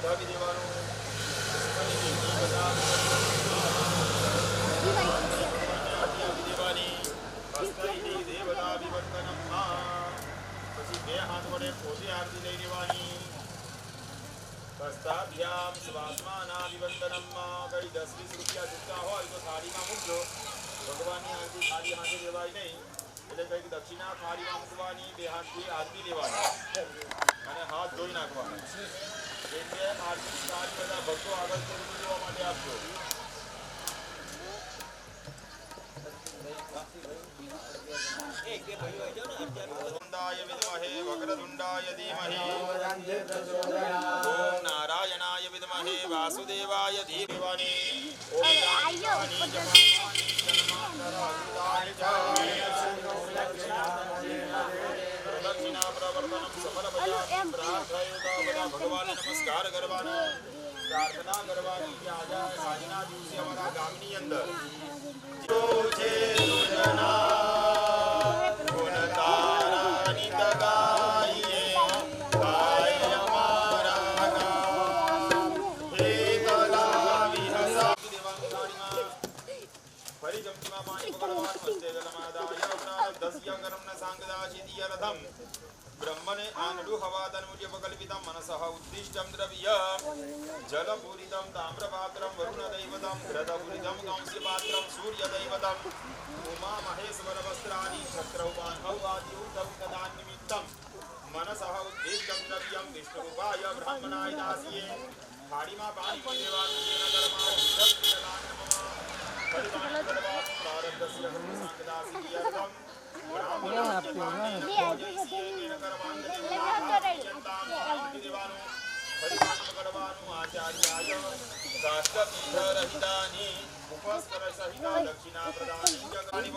દબાવી દેવાનું. દેવાની હસ્તૈથી દેવતા વિવર્તનમમાં. પછી બે હાથ વડે પોતે આરતી લઈ લેવાની. હસ્તાભ્યામ સ્વાત્માના વિવંદનમમાં. કઈ 10-20 રૂપિયા ચૂકતા હોય તો થાળીમાં મૂકજો. ભગવાનની આરતી થાળી હાથે લેવાય નહીં, એટલે કંઈક દક્ષિણા થાળીમાં મૂકવાની, બે હાથથી આરતી લેવાની અને હાથ ધોઈ નાખવાના. એટલે આરતી થાળી બધા ભક્તો આગળ તરફ લેવા માટે આપજો. વક્રતુંડાય વિદ્મહે વક્રતુંડાય ધીમહિ ઓમ નારાયણાય વિદ્મહે વાસુદેવાય ધીમહિ ઓમ નારાયણાય જપાની જન્માંતરાય પ્રદક્ષિણા પ્રવર્તનમ સફલભયા પ્રાર્થયતા બધા ભગવાનને નમસ્કાર કરવાનો, પ્રાર્થના કરવાની કે આજના દિવસે અમારા ગામની અંદર જો છે ब्रह्मणे आनडु हवादनुर्यपकल्पितं मनसः उद्दिष्टं द्रव्य जलपूरितं ताम्रपात्रं वरुणदैवतं घृतपूरितं कांस्यपात्रं सूर्यदैवतं उमा महेश्वरवस्त्राणि छत्रौपान्हौवादियुक्तं तदान्निमित्तं मनसः उद्दिष्टं द्रव्यं विष्णुरूपाय ब्राह्मणाय दास्ये थाळीમાં પાણી પી લેવાનું જેના ઘરમાં प्रारब्धस्य साङ्गदासीयर्थं आचार्याय राष्ट्रपीठरहितानि उपस्कर सहिता दक्षिणा प्रदानी जगानि